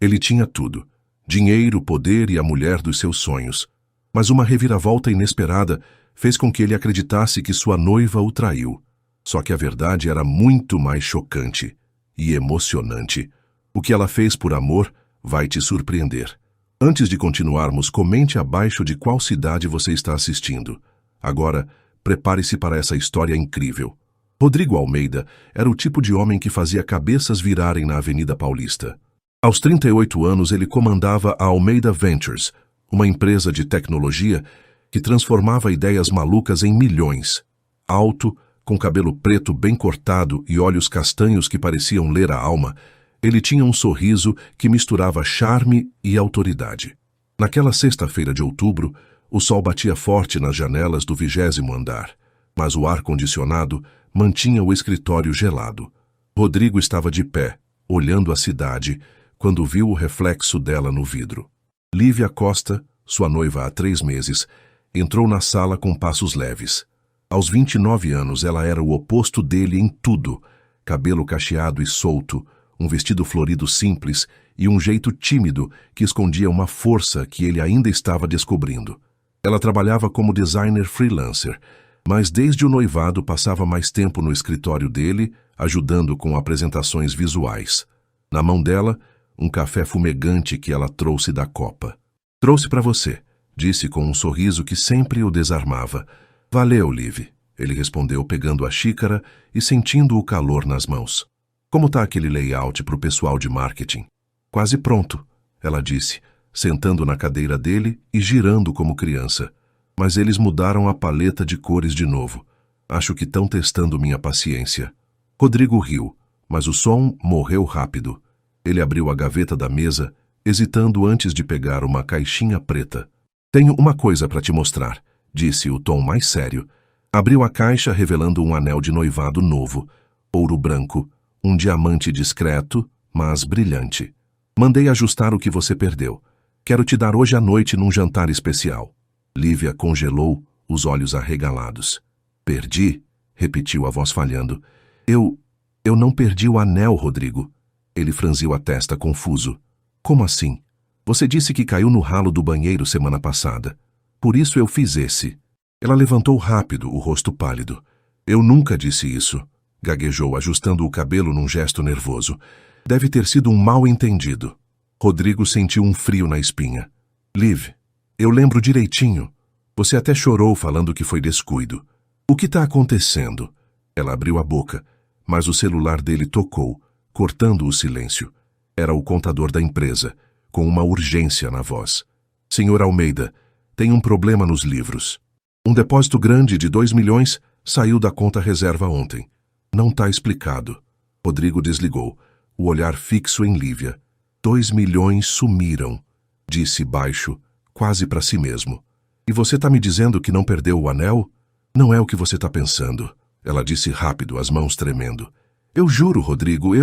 Ele tinha tudo: dinheiro, poder e a mulher dos seus sonhos. Mas uma reviravolta inesperada fez com que ele acreditasse que sua noiva o traiu. Só que a verdade era muito mais chocante e emocionante. O que ela fez por amor vai te surpreender. Antes de continuarmos, comente abaixo de qual cidade você está assistindo. Agora, prepare-se para essa história incrível. Rodrigo Almeida era o tipo de homem que fazia cabeças virarem na Avenida Paulista. Aos 38 anos, ele comandava a Almeida Ventures, uma empresa de tecnologia que transformava ideias malucas em milhões. Alto, com cabelo preto bem cortado e olhos castanhos que pareciam ler a alma, ele tinha um sorriso que misturava charme e autoridade. Naquela sexta-feira de outubro, o sol batia forte nas janelas do 20º andar, mas o ar-condicionado mantinha o escritório gelado. Rodrigo estava de pé, olhando a cidade, quando viu o reflexo dela no vidro. Lívia Costa, sua noiva há 3 meses, entrou na sala com passos leves. Aos 29 anos, ela era o oposto dele em tudo: cabelo cacheado e solto, um vestido florido simples e um jeito tímido que escondia uma força que ele ainda estava descobrindo. Ela trabalhava como designer freelancer, mas desde o noivado passava mais tempo no escritório dele, ajudando com apresentações visuais. Na mão dela, um café fumegante que ela trouxe da copa. "Trouxe para você", disse com um sorriso que sempre o desarmava. "Valeu, Liv", ele respondeu pegando a xícara e sentindo o calor nas mãos. "Como tá aquele layout para o pessoal de marketing?" "Quase pronto", ela disse, sentando na cadeira dele e girando como criança. "Mas eles mudaram a paleta de cores de novo. Acho que estão testando minha paciência." Rodrigo riu, mas o som morreu rápido. Ele abriu a gaveta da mesa, hesitando antes de pegar uma caixinha preta. "Tenho uma coisa para te mostrar", disse o tom mais sério. Abriu a caixa revelando um anel de noivado novo, ouro branco, um diamante discreto, mas brilhante. "Mandei ajustar o que você perdeu. Quero te dar hoje à noite num jantar especial." Lívia congelou, os olhos arregalados. "Perdi?", repetiu a voz falhando. Eu não perdi o anel, Rodrigo." Ele franziu a testa confuso. "Como assim? Você disse que caiu no ralo do banheiro semana passada. Por isso eu fiz esse." Ela levantou rápido, o rosto pálido. "Eu nunca disse isso", gaguejou, ajustando o cabelo num gesto nervoso. "Deve ter sido um mal-entendido." Rodrigo sentiu um frio na espinha. "Liv, eu lembro direitinho. Você até chorou falando que foi descuido. O que está acontecendo?" Ela abriu a boca, mas o celular dele tocou, cortando o silêncio. Era o contador da empresa, com uma urgência na voz. "Senhor Almeida, tem um problema nos livros. Um depósito grande de 2 milhões saiu da conta reserva ontem. Não está explicado." Rodrigo desligou, o olhar fixo em Lívia. 2 milhões sumiram", disse baixo, quase para si mesmo. "E você está me dizendo que não perdeu o anel? Não é o que você está pensando." Ela disse rápido, as mãos tremendo. "Eu juro, Rodrigo,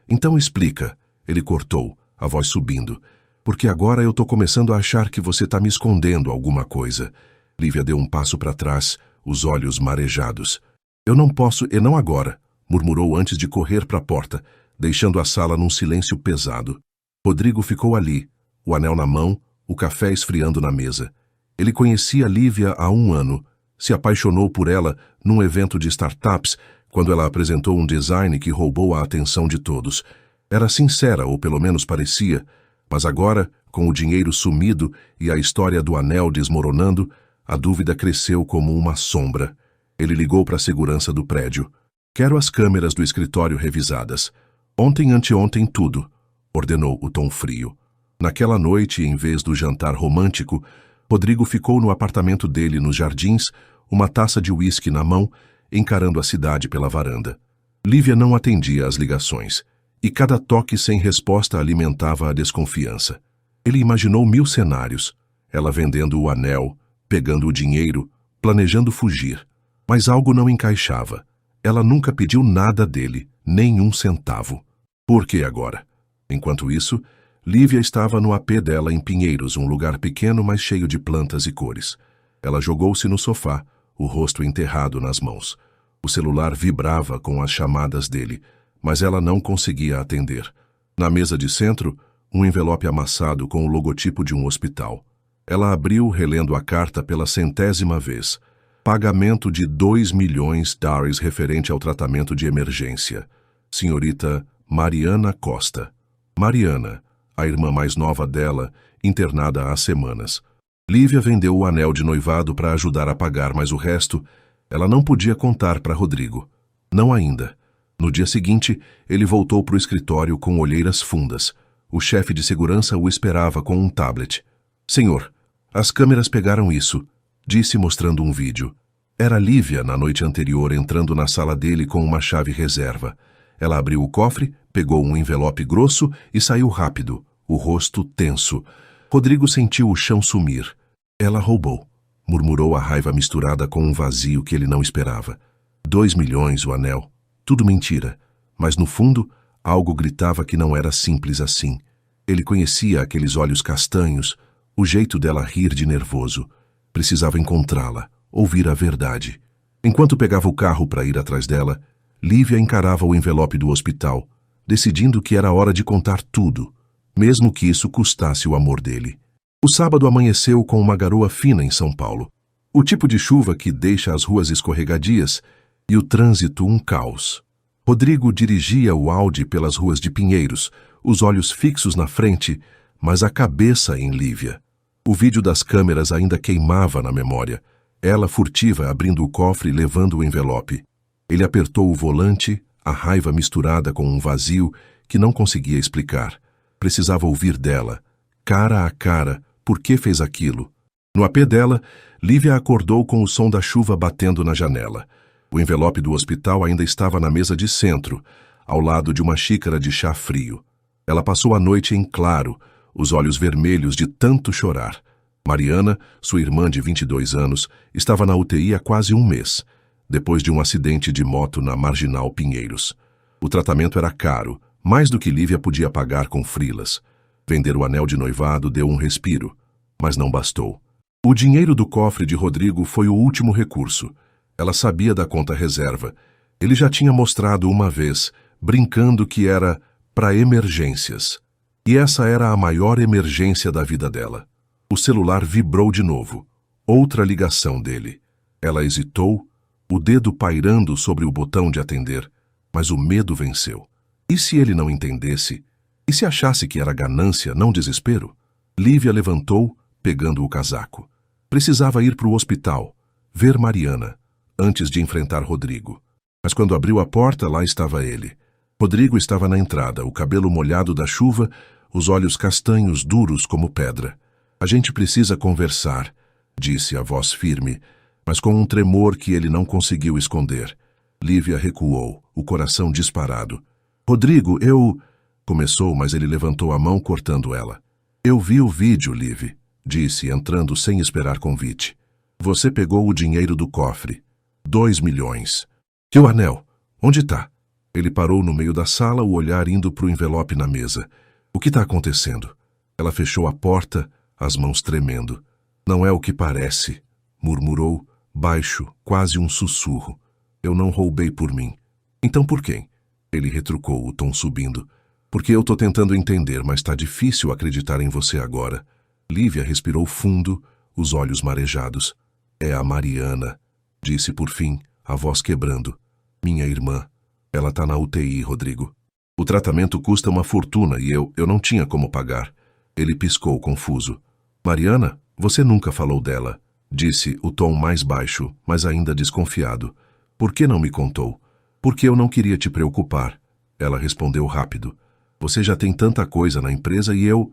Então explica." Ele cortou, a voz subindo. "Porque agora eu estou começando a achar que você está me escondendo alguma coisa." Lívia deu um passo para trás, os olhos marejados. "Eu não posso, e não agora", murmurou antes de correr para a porta, deixando a sala num silêncio pesado. Rodrigo ficou ali, o anel na mão, o café esfriando na mesa. Ele conhecia Lívia há 1 ano. Se apaixonou por ela num evento de startups, quando ela apresentou um design que roubou a atenção de todos. Era sincera, ou pelo menos parecia, mas agora, com o dinheiro sumido e a história do anel desmoronando, a dúvida cresceu como uma sombra. Ele ligou para a segurança do prédio. "Quero as câmeras do escritório revisadas. Ontem e anteontem tudo", ordenou o tom frio. Naquela noite, em vez do jantar romântico, Rodrigo ficou no apartamento dele nos Jardins, uma taça de uísque na mão, encarando a cidade pela varanda. Lívia não atendia às ligações, e cada toque sem resposta alimentava a desconfiança. Ele imaginou 1000 cenários. Ela vendendo o anel, pegando o dinheiro, planejando fugir. Mas algo não encaixava. Ela nunca pediu nada dele, nem 1 centavo. Por que agora? Enquanto isso, Lívia estava no AP dela em Pinheiros, um lugar pequeno, mas cheio de plantas e cores. Ela jogou-se no sofá, o rosto enterrado nas mãos. O celular vibrava com as chamadas dele, mas ela não conseguia atender. Na mesa de centro, um envelope amassado com o logotipo de um hospital. Ela abriu, relendo a carta pela 100ª vez. Pagamento de 2 milhões de referente ao tratamento de emergência. Senhorita Mariana Costa. Mariana, a irmã mais nova dela, internada há semanas. Lívia vendeu o anel de noivado para ajudar a pagar, mas o resto ela não podia contar para Rodrigo. Não ainda. No dia seguinte, ele voltou para o escritório com olheiras fundas. O chefe de segurança o esperava com um tablet. Senhor, as câmeras pegaram isso, disse mostrando um vídeo. Era Lívia, na noite anterior, entrando na sala dele com uma chave reserva. Ela abriu o cofre, pegou um envelope grosso e saiu rápido, o rosto tenso. Rodrigo sentiu o chão sumir. Ela roubou, murmurou a raiva misturada com um vazio que ele não esperava. 2 milhões, o anel. Tudo mentira. Mas no fundo, algo gritava que não era simples assim. Ele conhecia aqueles olhos castanhos, o jeito dela rir de nervoso. Precisava encontrá-la, ouvir a verdade. Enquanto pegava o carro para ir atrás dela, Lívia encarava o envelope do hospital, decidindo que era hora de contar tudo, mesmo que isso custasse o amor dele. O sábado amanheceu com uma garoa fina em São Paulo. O tipo de chuva que deixa as ruas escorregadias e o trânsito um caos. Rodrigo dirigia o Audi pelas ruas de Pinheiros, os olhos fixos na frente, mas a cabeça em Lívia. O vídeo das câmeras ainda queimava na memória. Ela furtiva abrindo o cofre e levando o envelope. Ele apertou o volante, a raiva misturada com um vazio que não conseguia explicar. Precisava ouvir dela, cara a cara, por que fez aquilo. No apê dela, Lívia acordou com o som da chuva batendo na janela. O envelope do hospital ainda estava na mesa de centro, ao lado de uma xícara de chá frio. Ela passou a noite em claro, os olhos vermelhos de tanto chorar. Mariana, sua irmã de 22 anos, estava na UTI há quase um mês, depois de um acidente de moto na Marginal Pinheiros. O tratamento era caro, mais do que Lívia podia pagar com frilas. Vender o anel de noivado deu um respiro, mas não bastou. O dinheiro do cofre de Rodrigo foi o último recurso. Ela sabia da conta reserva. Ele já tinha mostrado uma vez, brincando que era para emergências. E essa era a maior emergência da vida dela. O celular vibrou de novo. Outra ligação dele. Ela hesitou, o dedo pairando sobre o botão de atender, mas o medo venceu. E se ele não entendesse? E se achasse que era ganância, não desespero? Lívia levantou, pegando o casaco. Precisava ir para o hospital, ver Mariana, antes de enfrentar Rodrigo. Mas quando abriu a porta, lá estava ele. Rodrigo estava na entrada, o cabelo molhado da chuva, os olhos castanhos duros como pedra. A gente precisa conversar, disse a voz firme, mas com um tremor que ele não conseguiu esconder. Lívia recuou, o coração disparado. Rodrigo, eu... Começou, mas ele levantou a mão cortando ela. Eu vi o vídeo, Liv, disse, entrando sem esperar convite. Você pegou o dinheiro do cofre. 2 milhões. E o anel? Onde está? Ele parou no meio da sala, o olhar indo para o envelope na mesa. O que está acontecendo? Ela fechou a porta, as mãos tremendo. Não é o que parece, murmurou, baixo, quase um sussurro. Eu não roubei por mim. Então por quem? Ele retrucou, o tom subindo. Porque eu tô tentando entender, mas tá difícil acreditar em você agora. Lívia respirou fundo, os olhos marejados. É a Mariana, disse por fim, a voz quebrando. Minha irmã. Ela tá na UTI, Rodrigo. O tratamento custa uma fortuna e eu não tinha como pagar. Ele piscou, confuso. Mariana, você nunca falou dela, disse, o tom mais baixo, mas ainda desconfiado. Por que não me contou? Porque eu não queria te preocupar. Ela respondeu rápido. Você já tem tanta coisa na empresa e eu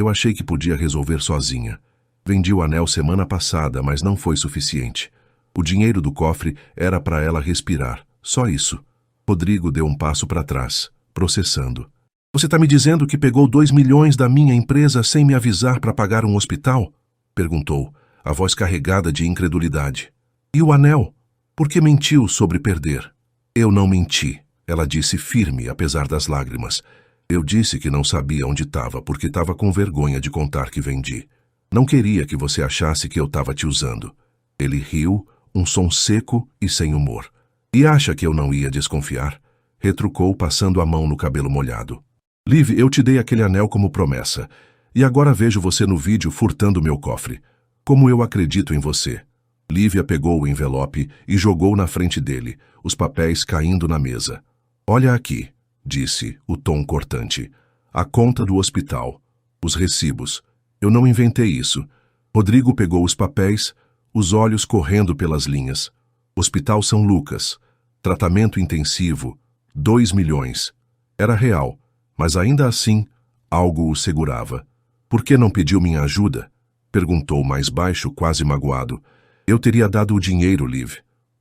achei que podia resolver sozinha. Vendi o anel semana passada, mas não foi suficiente. O dinheiro do cofre era para ela respirar, só isso. Rodrigo deu um passo para trás, processando. Você está me dizendo que pegou 2 milhões da minha empresa sem me avisar para pagar um hospital? Perguntou, a voz carregada de incredulidade. E o anel? Por que mentiu sobre perder? Eu não menti, ela disse firme, apesar das lágrimas. Eu disse que não sabia onde estava porque estava com vergonha de contar que vendi. Não queria que você achasse que eu estava te usando. Ele riu, um som seco e sem humor. E acha que eu não ia desconfiar? Retrucou, passando a mão no cabelo molhado. Liv, eu te dei aquele anel como promessa. E agora vejo você no vídeo furtando meu cofre. Como eu acredito em você. Lívia pegou o envelope e jogou na frente dele, os papéis caindo na mesa. Olha aqui, disse, o tom cortante. A conta do hospital. Os recibos. Eu não inventei isso. Rodrigo pegou os papéis, os olhos correndo pelas linhas. Hospital São Lucas. Tratamento intensivo. 2 milhões. Era real, mas ainda assim, algo o segurava. Por que não pediu minha ajuda? Perguntou mais baixo, quase magoado. Eu teria dado o dinheiro, Liv.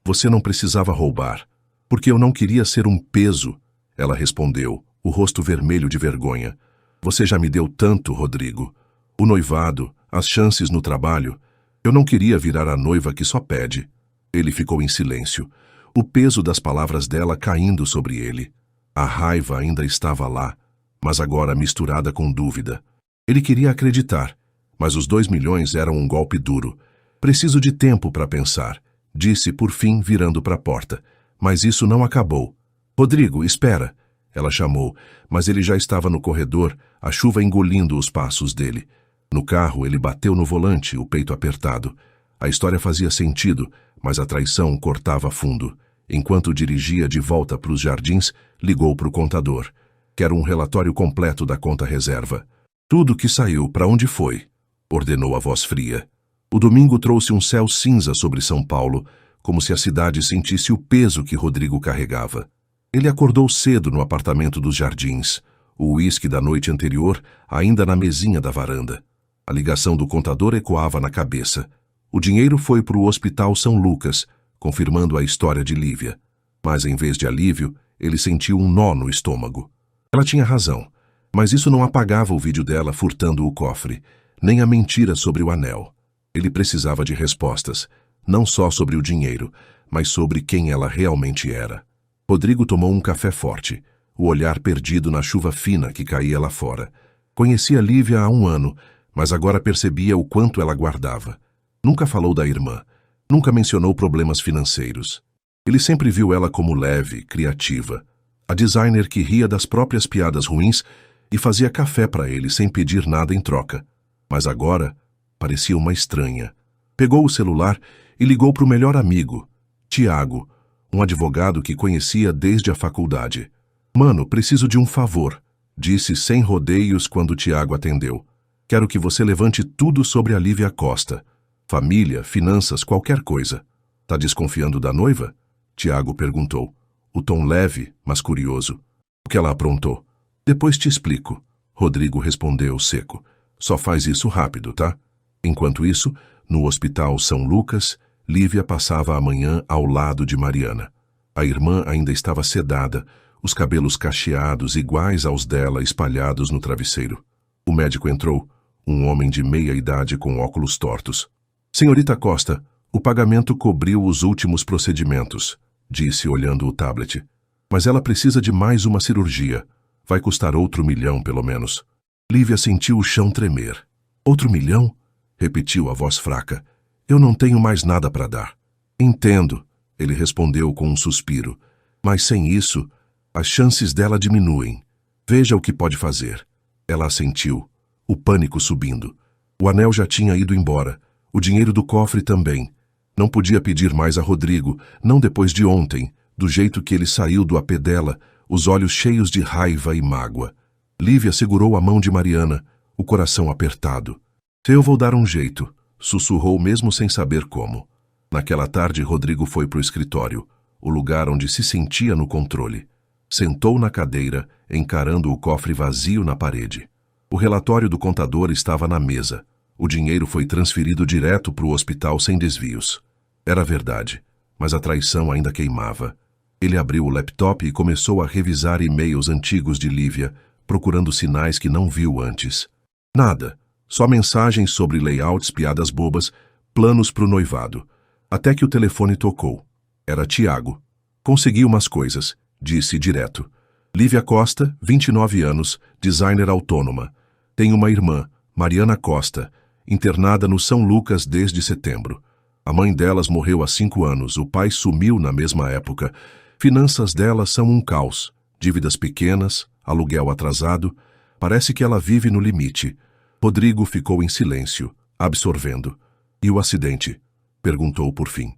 Você não precisava roubar. Porque eu não queria ser um peso. Ela respondeu, o rosto vermelho de vergonha. Você já me deu tanto, Rodrigo. O noivado, as chances no trabalho. Eu não queria virar a noiva que só pede. Ele ficou em silêncio, o peso das palavras dela caindo sobre ele. A raiva ainda estava lá, mas agora misturada com dúvida. Ele queria acreditar, mas os 2 milhões eram um golpe duro. Preciso de tempo para pensar, disse por fim, virando para a porta. Mas isso não acabou. Rodrigo, espera. Ela chamou, mas ele já estava no corredor, a chuva engolindo os passos dele. No carro, ele bateu no volante, o peito apertado. A história fazia sentido, mas a traição cortava fundo. Enquanto dirigia de volta para os jardins, ligou para o contador. Quero um relatório completo da conta reserva. Tudo que saiu, para onde foi? Ordenou a voz fria. O domingo trouxe um céu cinza sobre São Paulo, como se a cidade sentisse o peso que Rodrigo carregava. Ele acordou cedo no apartamento dos jardins, o uísque da noite anterior ainda na mesinha da varanda. A ligação do contador ecoava na cabeça. O dinheiro foi para o Hospital São Lucas, confirmando a história de Lívia. Mas em vez de alívio, ele sentiu um nó no estômago. Ela tinha razão, mas isso não apagava o vídeo dela furtando o cofre, nem a mentira sobre o anel. Ele precisava de respostas, não só sobre o dinheiro, mas sobre quem ela realmente era. Rodrigo tomou um café forte, o olhar perdido na chuva fina que caía lá fora. Conhecia Lívia há 1 ano, mas agora percebia o quanto ela guardava. Nunca falou da irmã, nunca mencionou problemas financeiros. Ele sempre viu ela como leve, criativa. A designer que ria das próprias piadas ruins e fazia café para ele sem pedir nada em troca. Mas agora, parecia uma estranha. Pegou o celular e ligou para o melhor amigo, Tiago, um advogado que conhecia desde a faculdade. Mano, preciso de um favor, disse sem rodeios quando Tiago atendeu. Quero que você levante tudo sobre a Lívia Costa. Família, finanças, qualquer coisa. Tá desconfiando da noiva? Tiago perguntou. O tom leve, mas curioso. O que ela aprontou? Depois te explico. Rodrigo respondeu seco. Só faz isso rápido, tá? Enquanto isso, no Hospital São Lucas, Lívia passava a manhã ao lado de Mariana. A irmã ainda estava sedada, os cabelos cacheados iguais aos dela espalhados no travesseiro. O médico entrou, um homem de meia idade com óculos tortos. Senhorita Costa, o pagamento cobriu os últimos procedimentos, disse olhando o tablet. Mas ela precisa de mais uma cirurgia. Vai custar outro 1 milhão, pelo menos. Lívia sentiu o chão tremer. Outro 1 milhão? Repetiu a voz fraca. Eu não tenho mais nada para dar. Entendo, ele respondeu com um suspiro. Mas sem isso, as chances dela diminuem. Veja o que pode fazer. Ela assentiu, o pânico subindo. O anel já tinha ido embora. O dinheiro do cofre também. Não podia pedir mais a Rodrigo, não depois de ontem, do jeito que ele saiu do apê dela, os olhos cheios de raiva e mágoa. Lívia segurou a mão de Mariana, o coração apertado. Eu vou dar um jeito, sussurrou mesmo sem saber como. Naquela tarde, Rodrigo foi para o escritório, o lugar onde se sentia no controle. Sentou na cadeira, encarando o cofre vazio na parede. O relatório do contador estava na mesa. O dinheiro foi transferido direto para o hospital sem desvios. Era verdade, mas a traição ainda queimava. Ele abriu o laptop e começou a revisar e-mails antigos de Lívia, procurando sinais que não viu antes. Nada, só mensagens sobre layouts, piadas bobas, planos para o noivado. Até que o telefone tocou. Era Tiago. Consegui umas coisas, disse direto. Lívia Costa, 29 anos, designer autônoma. Tem uma irmã, Mariana Costa, internada no São Lucas desde setembro. A mãe delas morreu há 5 anos, o pai sumiu na mesma época. Finanças delas são um caos, dívidas pequenas, aluguel atrasado. Parece que ela vive no limite. Rodrigo ficou em silêncio, absorvendo. E o acidente? Perguntou por fim.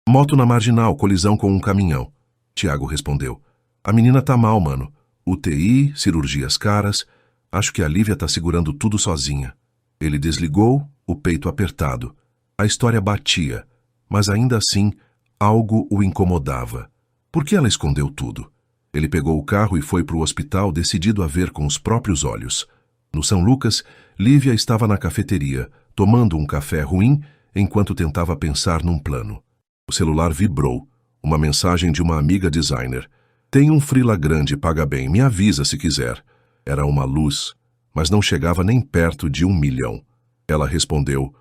Moto na marginal, colisão com um caminhão. Tiago respondeu. A menina tá mal, mano. UTI, cirurgias caras. Acho que a Lívia tá segurando tudo sozinha. Ele desligou, o peito apertado. A história batia, mas ainda assim, algo o incomodava. Por que ela escondeu tudo? Ele pegou o carro e foi para o hospital, decidido a ver com os próprios olhos. No São Lucas, Lívia estava na cafeteria, tomando um café ruim, enquanto tentava pensar num plano. O celular vibrou. Uma mensagem de uma amiga designer. Tem um freela grande, paga bem, me avisa se quiser. Era uma luz, mas não chegava nem perto de 1 milhão. Ela respondeu,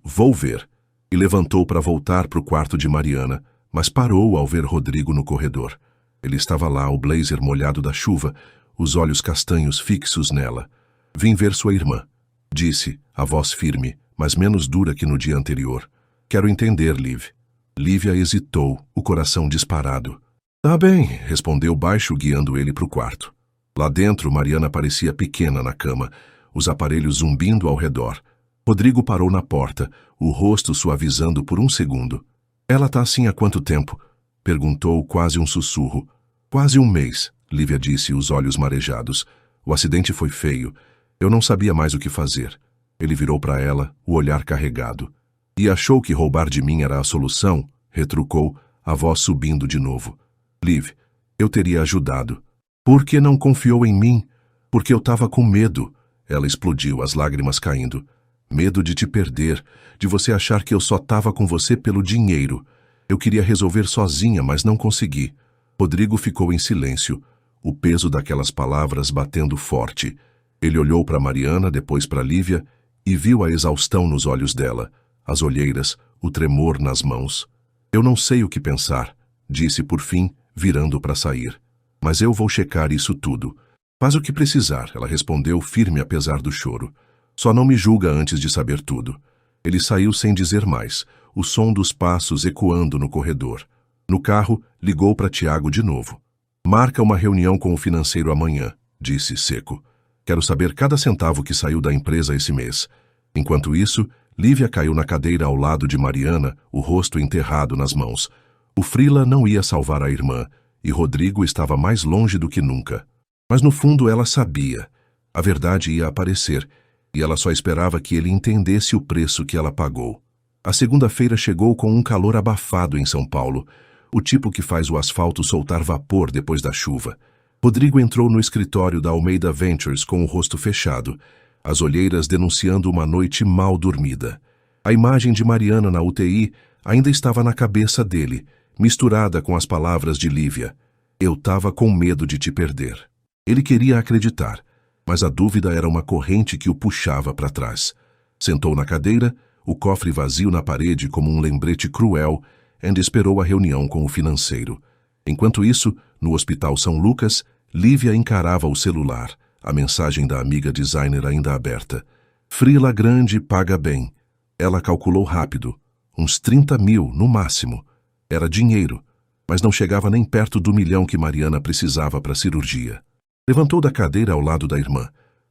vou ver, e levantou para voltar para o quarto de Mariana, mas parou ao ver Rodrigo no corredor. Ele estava lá, o blazer molhado da chuva, os olhos castanhos fixos nela. Vim ver sua irmã, disse, a voz firme, mas menos dura que no dia anterior. Quero entender, Liv. Lívia hesitou, o coração disparado. Tá bem, respondeu baixo, guiando ele para o quarto. Lá dentro, Mariana parecia pequena na cama, os aparelhos zumbindo ao redor. Rodrigo parou na porta, o rosto suavizando por um segundo. Ela tá assim há quanto tempo? Perguntou, quase um sussurro. Quase 1 mês, Lívia disse, os olhos marejados. O acidente foi feio. Eu não sabia mais o que fazer. Ele virou para ela, o olhar carregado. E achou que roubar de mim era a solução? Retrucou, a voz subindo de novo. Liv, eu teria ajudado. Por que não confiou em mim? Porque eu estava com medo. Ela explodiu, as lágrimas caindo. Medo de te perder, de você achar que eu só estava com você pelo dinheiro. Eu queria resolver sozinha, mas não consegui. Rodrigo ficou em silêncio, o peso daquelas palavras batendo forte. Ele olhou para Mariana, depois para Lívia, e viu a exaustão nos olhos dela, as olheiras, o tremor nas mãos. Eu não sei o que pensar, disse por fim, virando para sair. Mas eu vou checar isso tudo. Faz o que precisar, ela respondeu, firme apesar do choro. Só não me julga antes de saber tudo. Ele saiu sem dizer mais, o som dos passos ecoando no corredor. No carro, ligou para Tiago de novo. Marca uma reunião com o financeiro amanhã, disse seco. Quero saber cada centavo que saiu da empresa esse mês. Enquanto isso, Lívia caiu na cadeira ao lado de Mariana, o rosto enterrado nas mãos. O freela não ia salvar a irmã, e Rodrigo estava mais longe do que nunca. Mas no fundo ela sabia. A verdade ia aparecer, e ela só esperava que ele entendesse o preço que ela pagou. A segunda-feira chegou com um calor abafado em São Paulo, o tipo que faz o asfalto soltar vapor depois da chuva. Rodrigo entrou no escritório da Almeida Ventures com o rosto fechado, as olheiras denunciando uma noite mal dormida. A imagem de Mariana na UTI ainda estava na cabeça dele, misturada com as palavras de Lívia. Eu tava com medo de te perder. Ele queria acreditar, mas a dúvida era uma corrente que o puxava para trás. Sentou na cadeira, o cofre vazio na parede como um lembrete cruel, e esperou a reunião com o financeiro. Enquanto isso, no Hospital São Lucas, Lívia encarava o celular, a mensagem da amiga designer ainda aberta. Freela grande, paga bem. Ela calculou rápido. Uns 30 mil, no máximo. Era dinheiro, mas não chegava nem perto do 1 milhão que Mariana precisava para a cirurgia. Levantou da cadeira ao lado da irmã,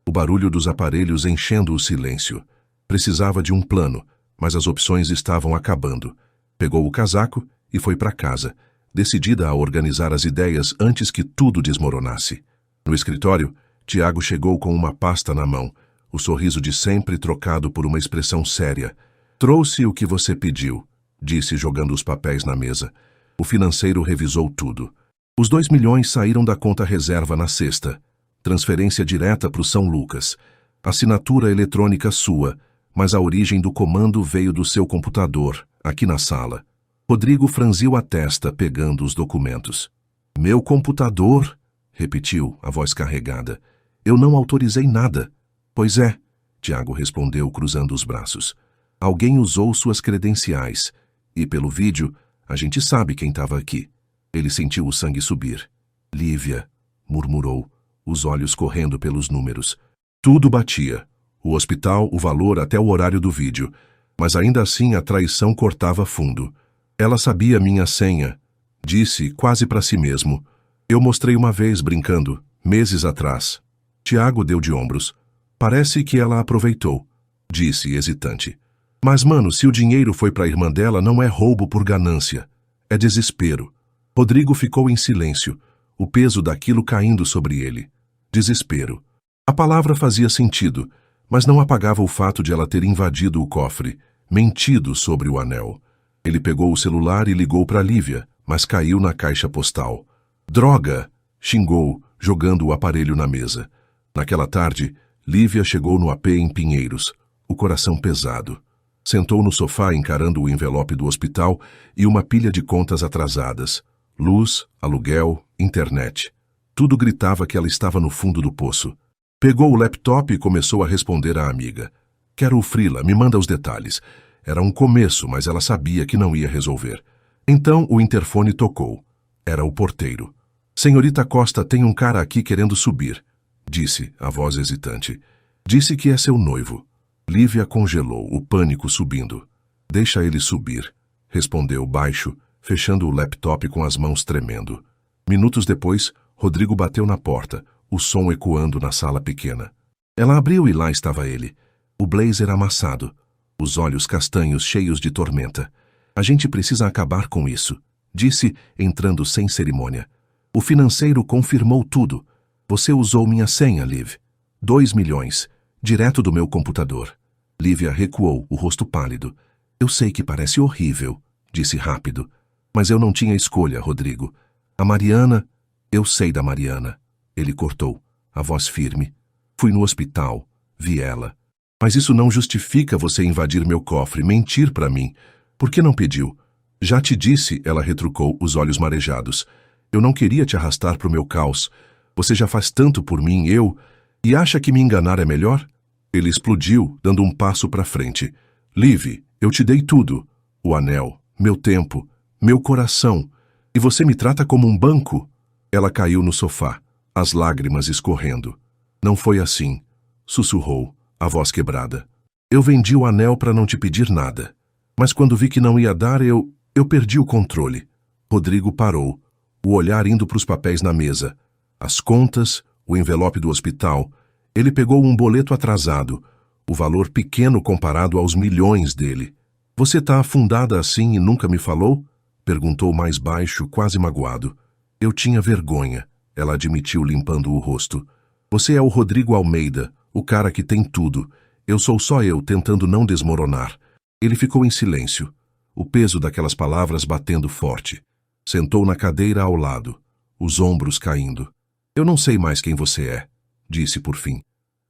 o barulho dos aparelhos enchendo o silêncio. Precisava de um plano, mas as opções estavam acabando. Pegou o casaco e foi para casa, decidida a organizar as ideias antes que tudo desmoronasse. No escritório, Tiago chegou com uma pasta na mão, o sorriso de sempre trocado por uma expressão séria. Trouxe o que você pediu, disse jogando os papéis na mesa. O financeiro revisou tudo. Os 2 milhões saíram da conta reserva na sexta. Transferência direta para o São Lucas. Assinatura eletrônica sua, mas a origem do comando veio do seu computador, aqui na sala. Rodrigo franziu a testa, pegando os documentos. Meu computador? Repetiu, a voz carregada. Eu não autorizei nada. Pois é, Tiago respondeu, cruzando os braços. Alguém usou suas credenciais. E pelo vídeo, a gente sabe quem estava aqui. Ele sentiu o sangue subir. Lívia, murmurou, os olhos correndo pelos números. Tudo batia. O hospital, o valor, até o horário do vídeo. Mas ainda assim a traição cortava fundo. Ela sabia minha senha. Disse, quase para si mesmo. Eu mostrei uma vez, brincando. Meses atrás. Tiago deu de ombros. Parece que ela aproveitou, disse hesitante. Mas, mano, se o dinheiro foi para a irmã dela, não é roubo por ganância. É desespero. Rodrigo ficou em silêncio, o peso daquilo caindo sobre ele. Desespero. A palavra fazia sentido, mas não apagava o fato de ela ter invadido o cofre, mentido sobre o anel. Ele pegou o celular e ligou para Lívia, mas caiu na caixa postal. Droga! Xingou, jogando o aparelho na mesa. Naquela tarde, Lívia chegou no AP em Pinheiros, o coração pesado. Sentou no sofá encarando o envelope do hospital e uma pilha de contas atrasadas. Luz, aluguel, internet. Tudo gritava que ela estava no fundo do poço. Pegou o laptop e começou a responder à amiga. Quero o freela, me manda os detalhes. Era um começo, mas ela sabia que não ia resolver. Então o interfone tocou. Era o porteiro. Senhorita Costa, tem um cara aqui querendo subir, disse, a voz hesitante. Disse que é seu noivo. Lívia congelou, o pânico subindo. Deixa ele subir, respondeu baixo, fechando o laptop com as mãos tremendo. Minutos depois, Rodrigo bateu na porta, o som ecoando na sala pequena. Ela abriu e lá estava ele. O blazer amassado, os olhos castanhos cheios de tormenta. A gente precisa acabar com isso, disse, entrando sem cerimônia. O financeiro confirmou tudo. Você usou minha senha, Liv. 2 milhões, direto do meu computador. Lívia recuou, o rosto pálido. Eu sei que parece horrível, disse rápido. Mas eu não tinha escolha, Rodrigo. A Mariana... Eu sei da Mariana. Ele cortou, a voz firme. Fui no hospital, vi ela. Mas isso não justifica você invadir meu cofre, mentir para mim. Por que não pediu? Já te disse, ela retrucou, os olhos marejados. Eu não queria te arrastar para o meu caos. Você já faz tanto por mim, eu... E acha que me enganar é melhor? Ele explodiu, dando um passo para frente. Liv, eu te dei tudo. O anel, meu tempo, meu coração. E você me trata como um banco? Ela caiu no sofá, as lágrimas escorrendo. Não foi assim, sussurrou, a voz quebrada. Eu vendi o anel para não te pedir nada. Mas quando vi que não ia dar, eu perdi o controle. Rodrigo parou, o olhar indo para os papéis na mesa. As contas, o envelope do hospital. Ele pegou um boleto atrasado, o valor pequeno comparado aos milhões dele. Você tá afundada assim e nunca me falou? Perguntou mais baixo, quase magoado. Eu tinha vergonha, ela admitiu limpando o rosto. Você é o Rodrigo Almeida, o cara que tem tudo. Eu sou só eu tentando não desmoronar. Ele ficou em silêncio, o peso daquelas palavras batendo forte. Sentou na cadeira ao lado, os ombros caindo. Eu não sei mais quem você é, disse por fim.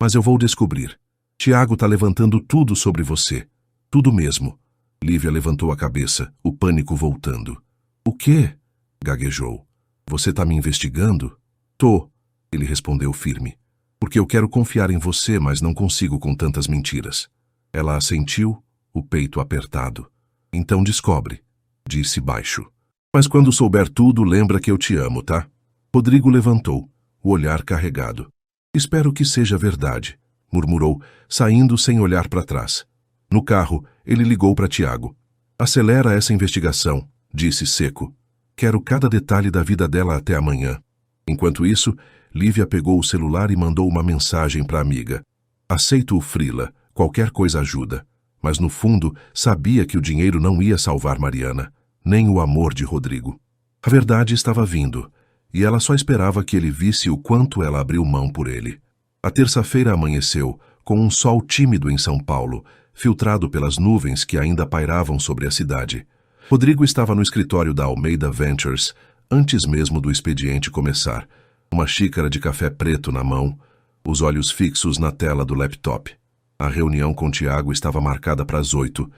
Mas eu vou descobrir. Tiago tá levantando tudo sobre você. Tudo mesmo. Lívia levantou a cabeça, o pânico voltando. O quê? Gaguejou. Você tá me investigando? Tô, ele respondeu firme. Porque eu quero confiar em você, mas não consigo com tantas mentiras. Ela assentiu, o peito apertado. Então descobre, disse baixo. Mas quando souber tudo, lembra que eu te amo, tá? Rodrigo levantou, o olhar carregado. Espero que seja verdade, murmurou, saindo sem olhar para trás. No carro, ele ligou para Tiago. Acelera essa investigação, disse seco. Quero cada detalhe da vida dela até amanhã. Enquanto isso, Lívia pegou o celular e mandou uma mensagem para a amiga. Aceito o freela, qualquer coisa ajuda. Mas no fundo, sabia que o dinheiro não ia salvar Mariana, nem o amor de Rodrigo. A verdade estava vindo, e ela só esperava que ele visse o quanto ela abriu mão por ele. A terça-feira amanheceu, com um sol tímido em São Paulo, filtrado pelas nuvens que ainda pairavam sobre a cidade. Rodrigo estava no escritório da Almeida Ventures, antes mesmo do expediente começar, uma xícara de café preto na mão, os olhos fixos na tela do laptop. A reunião com Tiago estava marcada para as 8,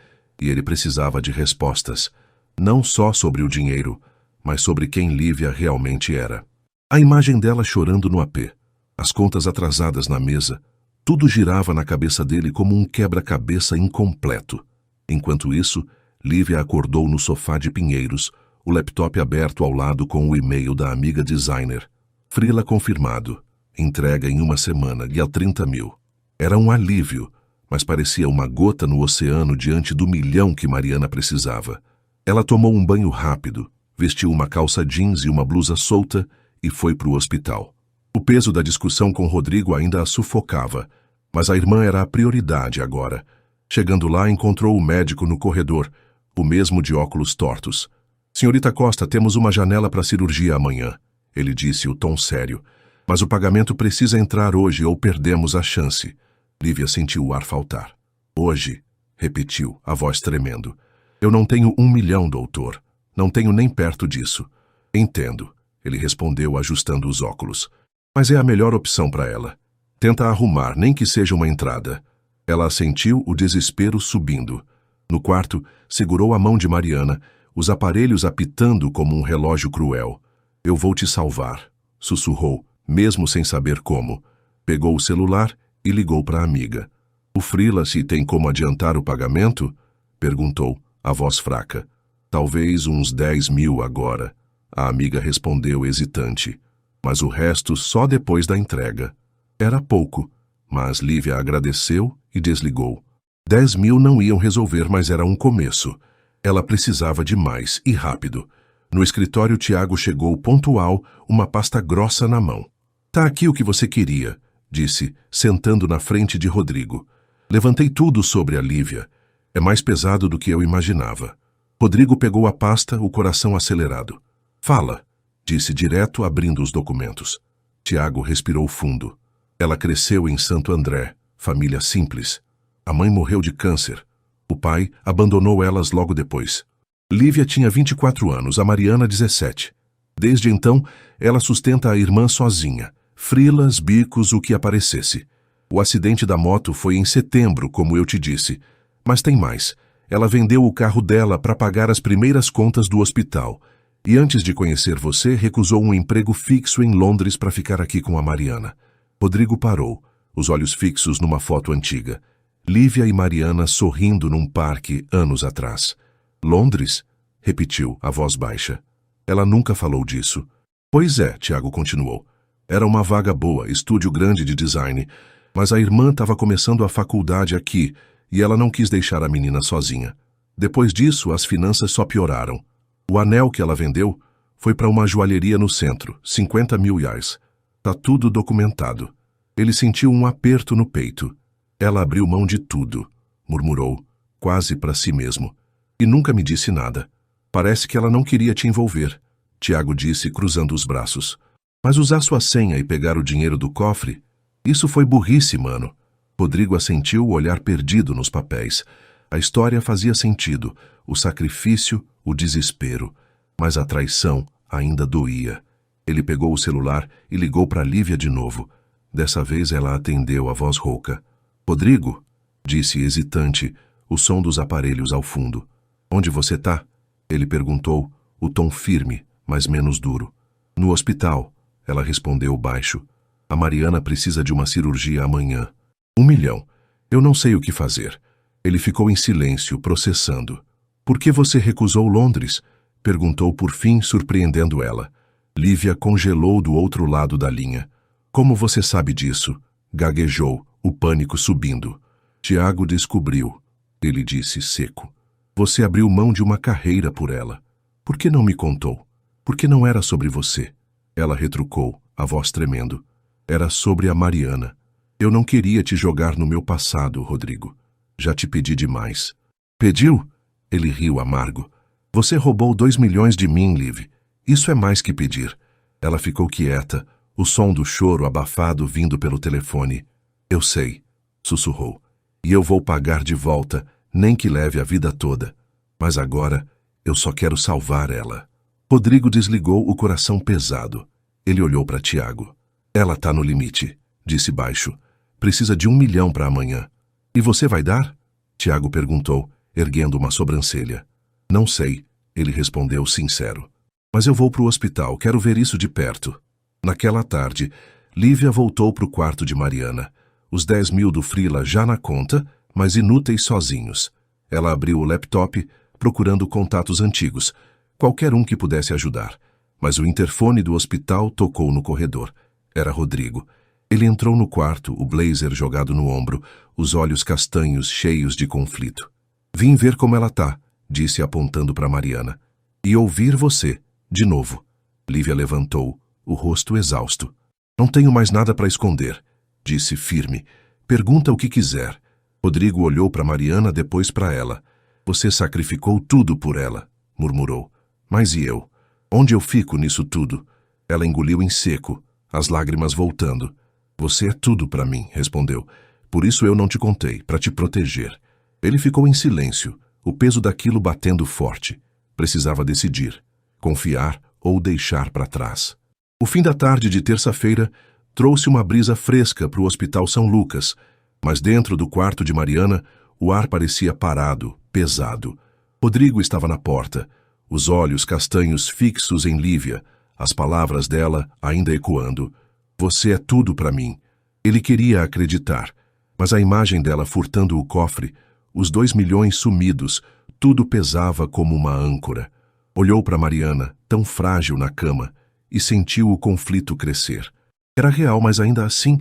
e ele precisava de respostas, não só sobre o dinheiro, mas sobre quem Lívia realmente era. A imagem dela chorando no AP, as contas atrasadas na mesa, tudo girava na cabeça dele como um quebra-cabeça incompleto. Enquanto isso, Lívia acordou no sofá de Pinheiros, o laptop aberto ao lado com o e-mail da amiga designer. Freela confirmado, entrega em 1 semana e a 30 mil. Era um alívio, mas parecia uma gota no oceano diante do 1 milhão que Mariana precisava. Ela tomou um banho rápido, vestiu uma calça jeans e uma blusa solta e foi para o hospital. O peso da discussão com Rodrigo ainda a sufocava, mas a irmã era a prioridade agora. Chegando lá, encontrou o médico no corredor, o mesmo de óculos tortos. Senhorita Costa, temos uma janela para cirurgia amanhã, ele disse, o tom sério. Mas o pagamento precisa entrar hoje ou perdemos a chance. Lívia sentiu o ar faltar. Hoje, repetiu, a voz tremendo. Eu não tenho 1 milhão, doutor. Não tenho nem perto disso. Entendo, ele respondeu, ajustando os óculos. Mas é a melhor opção para ela. Tenta arrumar, nem que seja uma entrada. Ela assentiu, o desespero subindo. No quarto, segurou a mão de Mariana, os aparelhos apitando como um relógio cruel. Eu vou te salvar, sussurrou, mesmo sem saber como. Pegou o celular e ligou para a amiga. O freelance tem como adiantar o pagamento? Perguntou, a voz fraca. Talvez uns 10 mil agora. A amiga respondeu hesitante. Mas o resto só depois da entrega. Era pouco, mas Lívia agradeceu e desligou. 10 mil não iam resolver, mas era um começo. Ela precisava de mais, e rápido. No escritório, Tiago chegou pontual, uma pasta grossa na mão. Tá aqui o que você queria, disse, sentando na frente de Rodrigo. Levantei tudo sobre a Lívia. É mais pesado do que eu imaginava. Rodrigo pegou a pasta, o coração acelerado. Fala, disse direto, abrindo os documentos. Tiago respirou fundo. Ela cresceu em Santo André, família simples. A mãe morreu de câncer. O pai abandonou elas logo depois. Lívia tinha 24 anos, a Mariana 17. Desde então, ela sustenta a irmã sozinha. Frilas, bicos, o que aparecesse. O acidente da moto foi em setembro, como eu te disse. Mas tem mais. Ela vendeu o carro dela para pagar as primeiras contas do hospital. E antes de conhecer você, recusou um emprego fixo em Londres para ficar aqui com a Mariana. Rodrigo parou, os olhos fixos numa foto antiga. Lívia e Mariana sorrindo num parque anos atrás. Londres? Repetiu, a voz baixa. Ela nunca falou disso. Pois é, Tiago continuou. Era uma vaga boa, estúdio grande de design, mas a irmã estava começando a faculdade aqui e ela não quis deixar a menina sozinha. Depois disso, as finanças só pioraram. O anel que ela vendeu foi para uma joalheria no centro, 50 mil reais. Tá tudo documentado. Ele sentiu um aperto no peito. Ela abriu mão de tudo, murmurou, quase para si mesmo. E nunca me disse nada. Parece que ela não queria te envolver, Tiago disse, cruzando os braços. Mas usar sua senha e pegar o dinheiro do cofre? Isso foi burrice, mano. Rodrigo assentiu, o olhar perdido nos papéis. A história fazia sentido, o sacrifício, o desespero. Mas a traição ainda doía. Ele pegou o celular e ligou para Lívia de novo. Dessa vez ela atendeu a voz rouca. Rodrigo, disse hesitante, o som dos aparelhos ao fundo. Onde você tá? Ele perguntou, o tom firme, mas menos duro. No hospital, ela respondeu baixo. A Mariana precisa de uma cirurgia amanhã. 1 milhão. Eu não sei o que fazer. Ele ficou em silêncio, processando. Por que você recusou Londres? Perguntou por fim, surpreendendo ela. Lívia congelou do outro lado da linha. Como você sabe disso? Gaguejou, o pânico subindo. Tiago descobriu, ele disse seco. Você abriu mão de uma carreira por ela. Por que não me contou? Por que não era sobre você? Ela retrucou, a voz tremendo. Era sobre a Mariana. Eu não queria te jogar no meu passado, Rodrigo. Já te pedi demais. Pediu? Ele riu amargo. Você roubou 2 milhões de mim, Liv. Isso é mais que pedir. Ela ficou quieta, o som do choro abafado vindo pelo telefone. Eu sei, sussurrou. E eu vou pagar de volta, nem que leve a vida toda. Mas agora, eu só quero salvar ela. Rodrigo desligou, o coração pesado. Ele olhou para Tiago. Ela tá no limite, disse baixo. Precisa de 1 milhão para amanhã. E você vai dar? Tiago perguntou, erguendo uma sobrancelha. Não sei, ele respondeu sincero. Mas eu vou para o hospital, quero ver isso de perto. Naquela tarde, Lívia voltou para o quarto de Mariana. Os 10 mil do freela já na conta, mas inúteis sozinhos. Ela abriu o laptop, procurando contatos antigos, qualquer um que pudesse ajudar. Mas o interfone do hospital tocou no corredor. Era Rodrigo. Ele entrou no quarto, o blazer jogado no ombro, os olhos castanhos cheios de conflito. Vim ver como ela tá, disse apontando para Mariana. E ouvir você, de novo. Lívia levantou, o rosto exausto. Não tenho mais nada para esconder, disse firme. Pergunta o que quiser. Rodrigo olhou para Mariana, depois para ela. Você sacrificou tudo por ela, murmurou. Mas e eu? Onde eu fico nisso tudo? Ela engoliu em seco, as lágrimas voltando. Você é tudo para mim, respondeu. Por isso eu não te contei, para te proteger. Ele ficou em silêncio, o peso daquilo batendo forte. Precisava decidir, confiar ou deixar para trás. O fim da tarde de terça-feira trouxe uma brisa fresca para o Hospital São Lucas, mas dentro do quarto de Mariana, o ar parecia parado, pesado. Rodrigo estava na porta, os olhos castanhos fixos em Lívia, as palavras dela ainda ecoando. Você é tudo para mim. Ele queria acreditar, mas a imagem dela furtando o cofre, os 2 milhões sumidos, tudo pesava como uma âncora. Olhou para Mariana, tão frágil na cama, e sentiu o conflito crescer. Era real, mas ainda assim,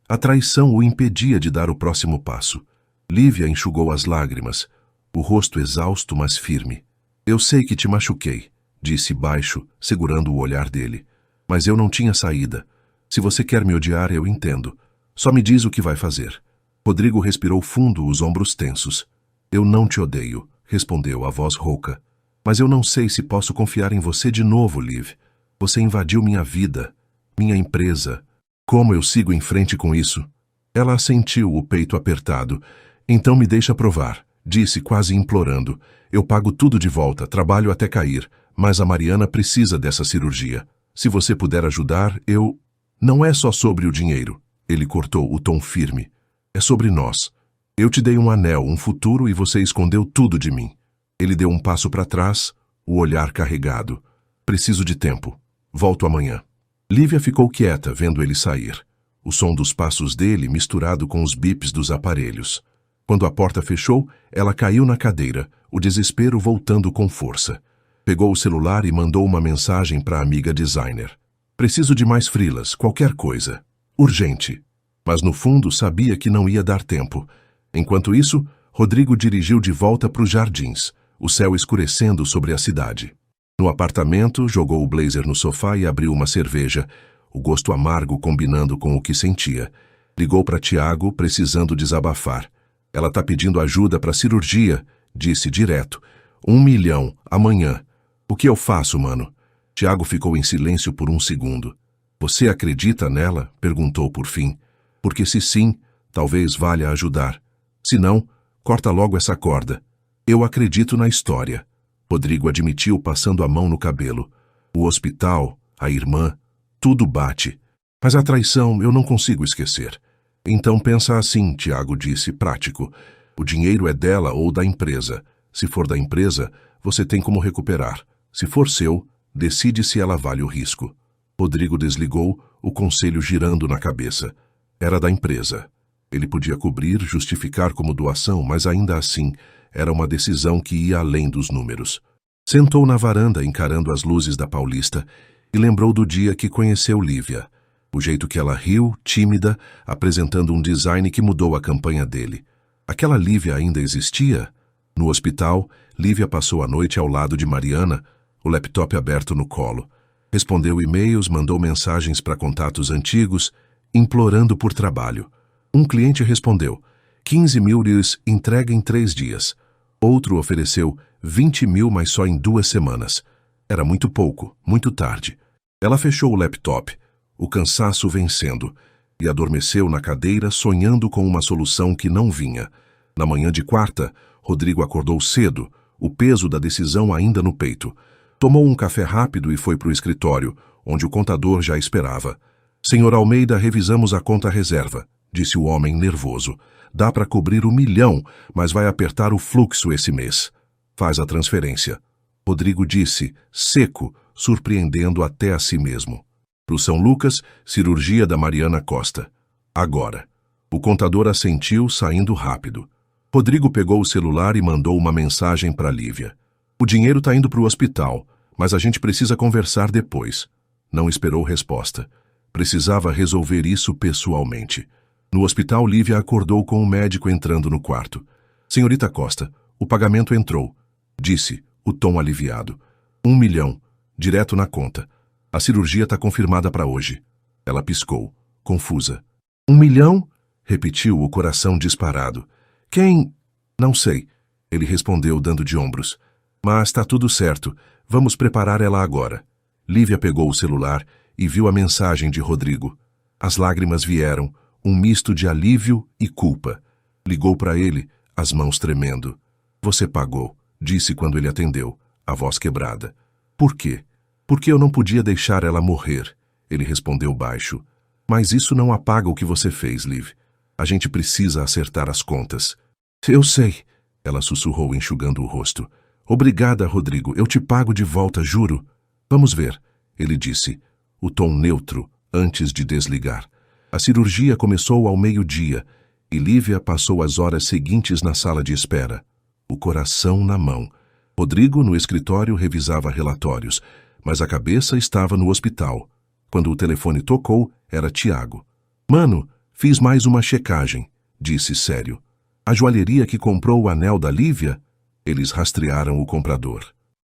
a traição o impedia de dar o próximo passo. Lívia enxugou as lágrimas, o rosto exausto, mas firme. Eu sei que te machuquei, disse baixo, segurando o olhar dele. Mas eu não tinha saída. Se você quer me odiar, eu entendo. Só me diz o que vai fazer. Rodrigo respirou fundo, os ombros tensos. Eu não te odeio, respondeu a voz rouca. Mas eu não sei se posso confiar em você de novo, Liv. Você invadiu minha vida, minha empresa. Como eu sigo em frente com isso? Ela assentiu, o peito apertado. Então me deixa provar, disse quase implorando. Eu pago tudo de volta, trabalho até cair, mas a Mariana precisa dessa cirurgia. Se você puder ajudar, eu... Não é só sobre o dinheiro. Ele cortou, o tom firme. É sobre nós. Eu te dei um anel, um futuro, e você escondeu tudo de mim. Ele deu um passo para trás, o olhar carregado. Preciso de tempo. Volto amanhã. Lívia ficou quieta, vendo ele sair. O som dos passos dele misturado com os bips dos aparelhos. Quando a porta fechou, ela caiu na cadeira, o desespero voltando com força. Pegou o celular e mandou uma mensagem para a amiga designer. Preciso de mais freelas, qualquer coisa. Urgente. Mas no fundo sabia que não ia dar tempo. Enquanto isso, Rodrigo dirigiu de volta para os jardins, o céu escurecendo sobre a cidade. No apartamento, jogou o blazer no sofá e abriu uma cerveja, o gosto amargo combinando com o que sentia. Ligou para Tiago, precisando desabafar. Ela tá pedindo ajuda para cirurgia, disse direto. 1 milhão, amanhã. O que eu faço, mano? Tiago ficou em silêncio por um segundo. Você acredita nela? Perguntou por fim. Porque se sim, talvez valha ajudar. Se não, corta logo essa corda. Eu acredito na história. Rodrigo admitiu, passando a mão no cabelo. O hospital, a irmã, tudo bate. Mas a traição eu não consigo esquecer. Então pensa assim, Tiago disse, prático. O dinheiro é dela ou da empresa. Se for da empresa, você tem como recuperar. Se for seu, decide se ela vale o risco. Rodrigo desligou, o conselho girando na cabeça. Era da empresa. Ele podia cobrir, justificar como doação, mas ainda assim, era uma decisão que ia além dos números. Sentou na varanda encarando as luzes da Paulista e lembrou do dia que conheceu Lívia. O jeito que ela riu, tímida, apresentando um design que mudou a campanha dele. Aquela Lívia ainda existia? No hospital, Lívia passou a noite ao lado de Mariana, o laptop aberto no colo. Respondeu e-mails, mandou mensagens para contatos antigos, implorando por trabalho. Um cliente respondeu, 15 mil reais, entrega em 3 dias. Outro ofereceu 20 mil, mas só em 2 semanas. Era muito pouco, muito tarde. Ela fechou o laptop, o cansaço vencendo, e adormeceu na cadeira sonhando com uma solução que não vinha. Na manhã de quarta, Rodrigo acordou cedo, o peso da decisão ainda no peito. Tomou um café rápido e foi para o escritório, onde o contador já esperava. Senhor Almeida, revisamos a conta reserva, disse o homem nervoso. Dá para cobrir 1 milhão, mas vai apertar o fluxo esse mês. Faz a transferência. Rodrigo disse, seco, surpreendendo até a si mesmo. Pro São Lucas, cirurgia da Mariana Costa. Agora. O contador assentiu, saindo rápido. Rodrigo pegou o celular e mandou uma mensagem para Lívia. O dinheiro tá indo pro hospital, mas a gente precisa conversar depois. Não esperou resposta. Precisava resolver isso pessoalmente. No hospital, Lívia acordou com o médico entrando no quarto. Senhorita Costa, o pagamento entrou, disse, o tom aliviado. 1 milhão, direto na conta. A cirurgia está confirmada para hoje. Ela piscou, confusa. 1 milhão? Repetiu, o coração disparado. Quem? Não sei, ele respondeu, dando de ombros. Mas está tudo certo. Vamos preparar ela agora. Lívia pegou o celular e viu a mensagem de Rodrigo. As lágrimas vieram, um misto de alívio e culpa. Ligou para ele, as mãos tremendo. Você pagou, disse quando ele atendeu, a voz quebrada. Por quê? Porque eu não podia deixar ela morrer, ele respondeu baixo. Mas isso não apaga o que você fez, Liv. A gente precisa acertar as contas. Eu sei, ela sussurrou, enxugando o rosto. Obrigada, Rodrigo, eu te pago de volta, juro. Vamos ver, ele disse, o tom neutro, antes de desligar. A cirurgia começou ao meio-dia e Lívia passou as horas seguintes na sala de espera, o coração na mão. Rodrigo, no escritório, revisava relatórios, mas a cabeça estava no hospital. Quando o telefone tocou, era Tiago. Mano, fiz mais uma checagem, disse sério. A joalheria que comprou o anel da Lívia? Eles rastrearam o comprador.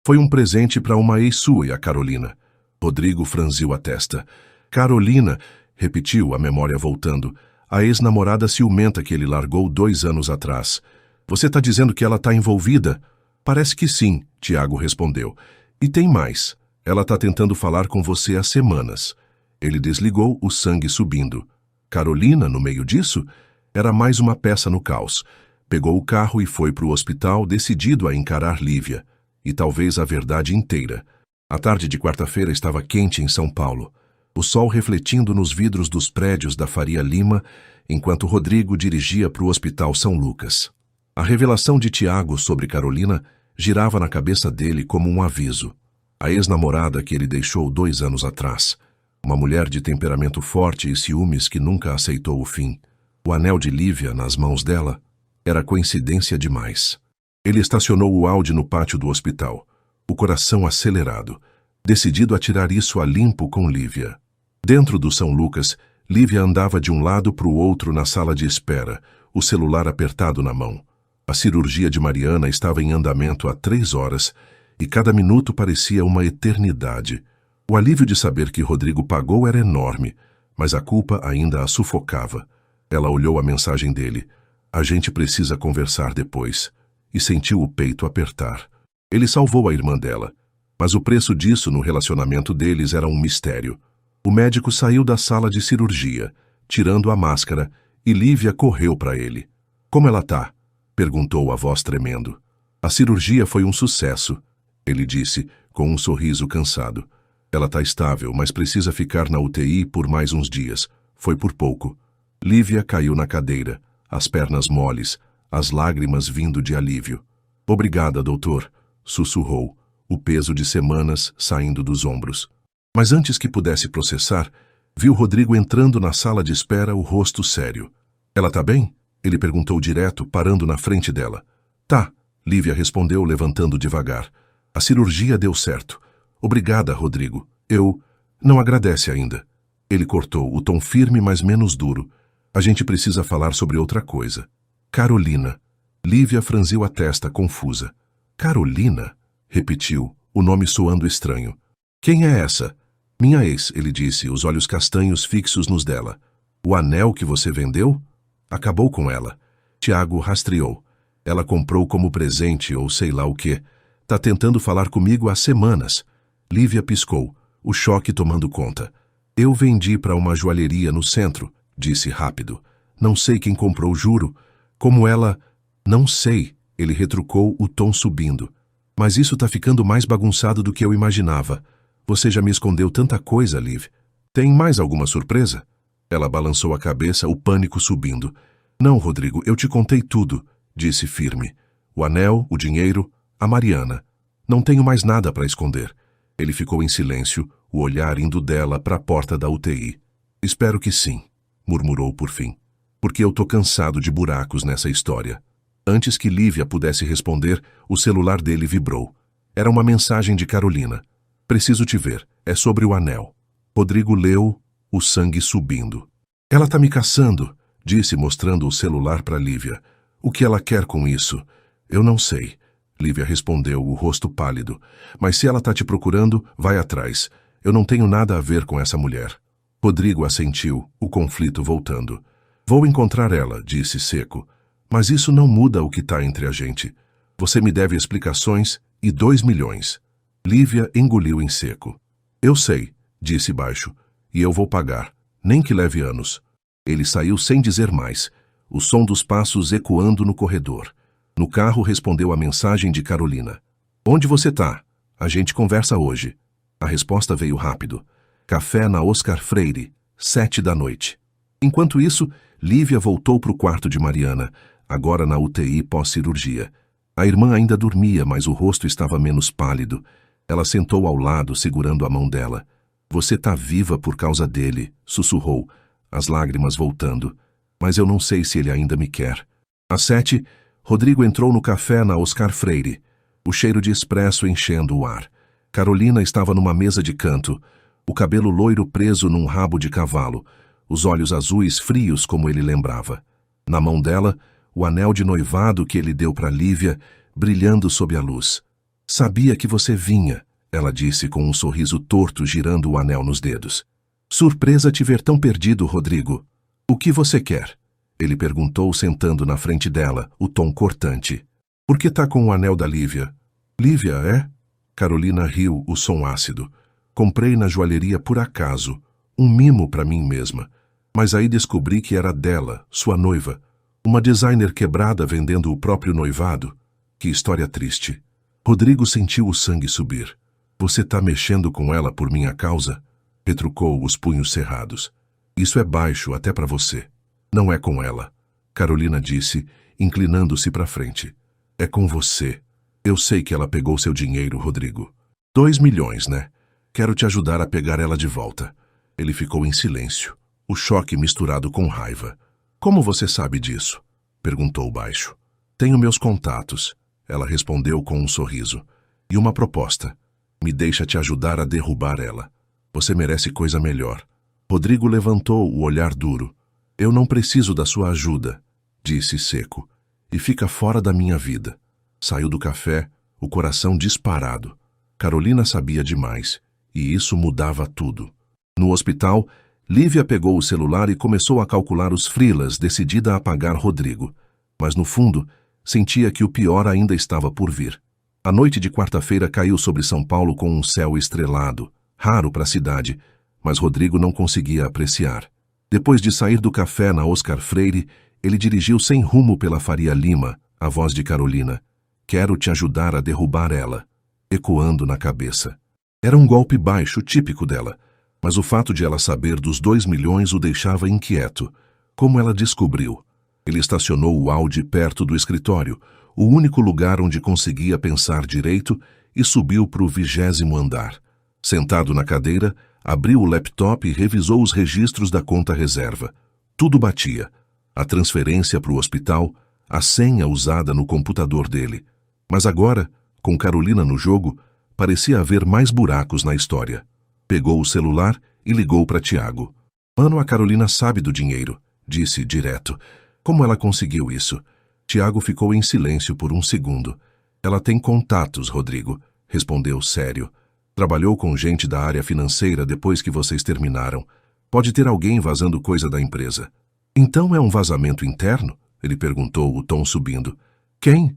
Foi um presente para uma ex sua, a Carolina. Rodrigo franziu a testa. Carolina, repetiu, a memória voltando. A ex-namorada ciumenta que ele largou 2 anos atrás. Você está dizendo que ela está envolvida? Parece que sim, Tiago respondeu. E tem mais. Ela está tentando falar com você há semanas. Ele desligou, o sangue subindo. Carolina, no meio disso? Era mais uma peça no caos. Pegou o carro e foi para o hospital, decidido a encarar Lívia. E talvez a verdade inteira. A tarde de quarta-feira estava quente em São Paulo. O sol refletindo nos vidros dos prédios da Faria Lima, enquanto Rodrigo dirigia para o Hospital São Lucas. A revelação de Tiago sobre Carolina girava na cabeça dele como um aviso. A ex-namorada que ele deixou 2 anos atrás. Uma mulher de temperamento forte e ciúmes que nunca aceitou o fim. O anel de Lívia nas mãos dela era coincidência demais. Ele estacionou o Audi no pátio do hospital, o coração acelerado, decidido a tirar isso a limpo com Lívia. Dentro do São Lucas, Lívia andava de um lado para o outro na sala de espera, o celular apertado na mão. A cirurgia de Mariana estava em andamento há 3 horas e cada minuto parecia uma eternidade. O alívio de saber que Rodrigo pagou era enorme, mas a culpa ainda a sufocava. Ela olhou a mensagem dele. A gente precisa conversar depois. E sentiu o peito apertar. Ele salvou a irmã dela, mas o preço disso no relacionamento deles era um mistério. O médico saiu da sala de cirurgia, tirando a máscara, e Lívia correu para ele. Como ela tá? Perguntou a voz tremendo. A cirurgia foi um sucesso, ele disse, com um sorriso cansado. Ela tá estável, mas precisa ficar na UTI por mais uns dias. Foi por pouco. Lívia caiu na cadeira, as pernas moles, as lágrimas vindo de alívio. Obrigada, doutor, sussurrou, o peso de semanas saindo dos ombros. Mas antes que pudesse processar, viu Rodrigo entrando na sala de espera, o rosto sério. Ela tá bem? Ele perguntou direto, parando na frente dela. Tá, Lívia respondeu, levantando devagar. A cirurgia deu certo. Obrigada, Rodrigo. Eu... Não agradece ainda. Ele cortou, o tom firme, mas menos duro. A gente precisa falar sobre outra coisa. Carolina. Lívia franziu a testa, confusa. Carolina? Repetiu, o nome soando estranho. Quem é essa? Minha ex, ele disse, os olhos castanhos fixos nos dela. O anel que você vendeu? Acabou com ela. Tiago rastreou. Ela comprou como presente ou sei lá o quê. Tá tentando falar comigo há semanas. Lívia piscou, o choque tomando conta. Eu vendi para uma joalheria no centro, disse rápido. Não sei quem comprou, juro. Como ela... Não sei, ele retrucou, o tom subindo. Mas isso tá ficando mais bagunçado do que eu imaginava. Você já me escondeu tanta coisa, Liv. Tem mais alguma surpresa? Ela balançou a cabeça, o pânico subindo. Não, Rodrigo, eu te contei tudo, disse firme. O anel, o dinheiro, a Mariana. Não tenho mais nada para esconder. Ele ficou em silêncio, o olhar indo dela para a porta da UTI. Espero que sim, murmurou por fim. Porque eu tô cansado de buracos nessa história. Antes que Lívia pudesse responder, o celular dele vibrou. Era uma mensagem de Carolina. Preciso te ver, é sobre o anel. Rodrigo leu, o sangue subindo. Ela tá me caçando, disse mostrando o celular para Lívia. O que ela quer com isso? Eu não sei. Lívia respondeu, o rosto pálido. Mas se ela tá te procurando, vai atrás. Eu não tenho nada a ver com essa mulher. Rodrigo assentiu, o conflito voltando. Vou encontrar ela, disse seco. Mas isso não muda o que está entre a gente. Você me deve explicações e 2 milhões. Lívia engoliu em seco. Eu sei, disse baixo, e eu vou pagar, nem que leve anos. Ele saiu sem dizer mais, o som dos passos ecoando no corredor. No carro respondeu a mensagem de Carolina. Onde você tá? A gente conversa hoje. A resposta veio rápido. Café na Oscar Freire, 7 da noite. Enquanto isso, Lívia voltou para o quarto de Mariana, agora na UTI pós-cirurgia. A irmã ainda dormia, mas o rosto estava menos pálido. Ela sentou ao lado, segurando a mão dela. Você tá viva por causa dele, sussurrou, as lágrimas voltando. Mas eu não sei se ele ainda me quer. Às 7, Rodrigo entrou no café na Oscar Freire, o cheiro de expresso enchendo o ar. Carolina estava numa mesa de canto, o cabelo loiro preso num rabo de cavalo, os olhos azuis frios como ele lembrava. Na mão dela, o anel de noivado que ele deu para Lívia, brilhando sob a luz. Sabia que você vinha, ela disse com um sorriso torto girando o anel nos dedos. Surpresa te ver tão perdido, Rodrigo. O que você quer? Ele perguntou sentando na frente dela, o tom cortante. Por que tá com o anel da Lívia? Lívia, é? Carolina riu, o som ácido. Comprei na joalheria por acaso, um mimo para mim mesma. Mas aí descobri que era dela, sua noiva. Uma designer quebrada vendendo o próprio noivado. Que história triste. Rodrigo sentiu o sangue subir. Você tá mexendo com ela por minha causa? Retrucou, os punhos cerrados. Isso é baixo até para você. Não é com ela, Carolina disse, inclinando-se para frente. É com você. Eu sei que ela pegou seu dinheiro, Rodrigo. 2 milhões, né? Quero te ajudar a pegar ela de volta. Ele ficou em silêncio, o choque misturado com raiva. Como você sabe disso? Perguntou baixo. Tenho meus contatos, ela respondeu com um sorriso. E uma proposta. Me deixa te ajudar a derrubar ela. Você merece coisa melhor. Rodrigo levantou o olhar duro. Eu não preciso da sua ajuda, disse seco. E fica fora da minha vida. Saiu do café, o coração disparado. Carolina sabia demais, e isso mudava tudo. No hospital, Lívia pegou o celular e começou a calcular os freelas, decidida a pagar Rodrigo. Mas no fundo, sentia que o pior ainda estava por vir. A noite de quarta-feira caiu sobre São Paulo com um céu estrelado, raro para a cidade, mas Rodrigo não conseguia apreciar. Depois de sair do café na Oscar Freire, ele dirigiu sem rumo pela Faria Lima, a voz de Carolina. Quero te ajudar a derrubar ela, ecoando na cabeça. Era um golpe baixo, típico dela, mas o fato de ela saber dos 2 milhões o deixava inquieto. Como ela descobriu? Ele estacionou o Audi perto do escritório, o único lugar onde conseguia pensar direito, e subiu para o 20º andar. Sentado na cadeira, abriu o laptop e revisou os registros da conta reserva. Tudo batia. A transferência para o hospital, a senha usada no computador dele. Mas agora, com Carolina no jogo, parecia haver mais buracos na história. Pegou o celular e ligou para Tiago. Mano, a Carolina sabe do dinheiro, disse direto. Como ela conseguiu isso? Tiago ficou em silêncio por um segundo. Ela tem contatos, Rodrigo, respondeu sério. Trabalhou com gente da área financeira depois que vocês terminaram. Pode ter alguém vazando coisa da empresa. Então é um vazamento interno? Ele perguntou, o tom subindo. Quem?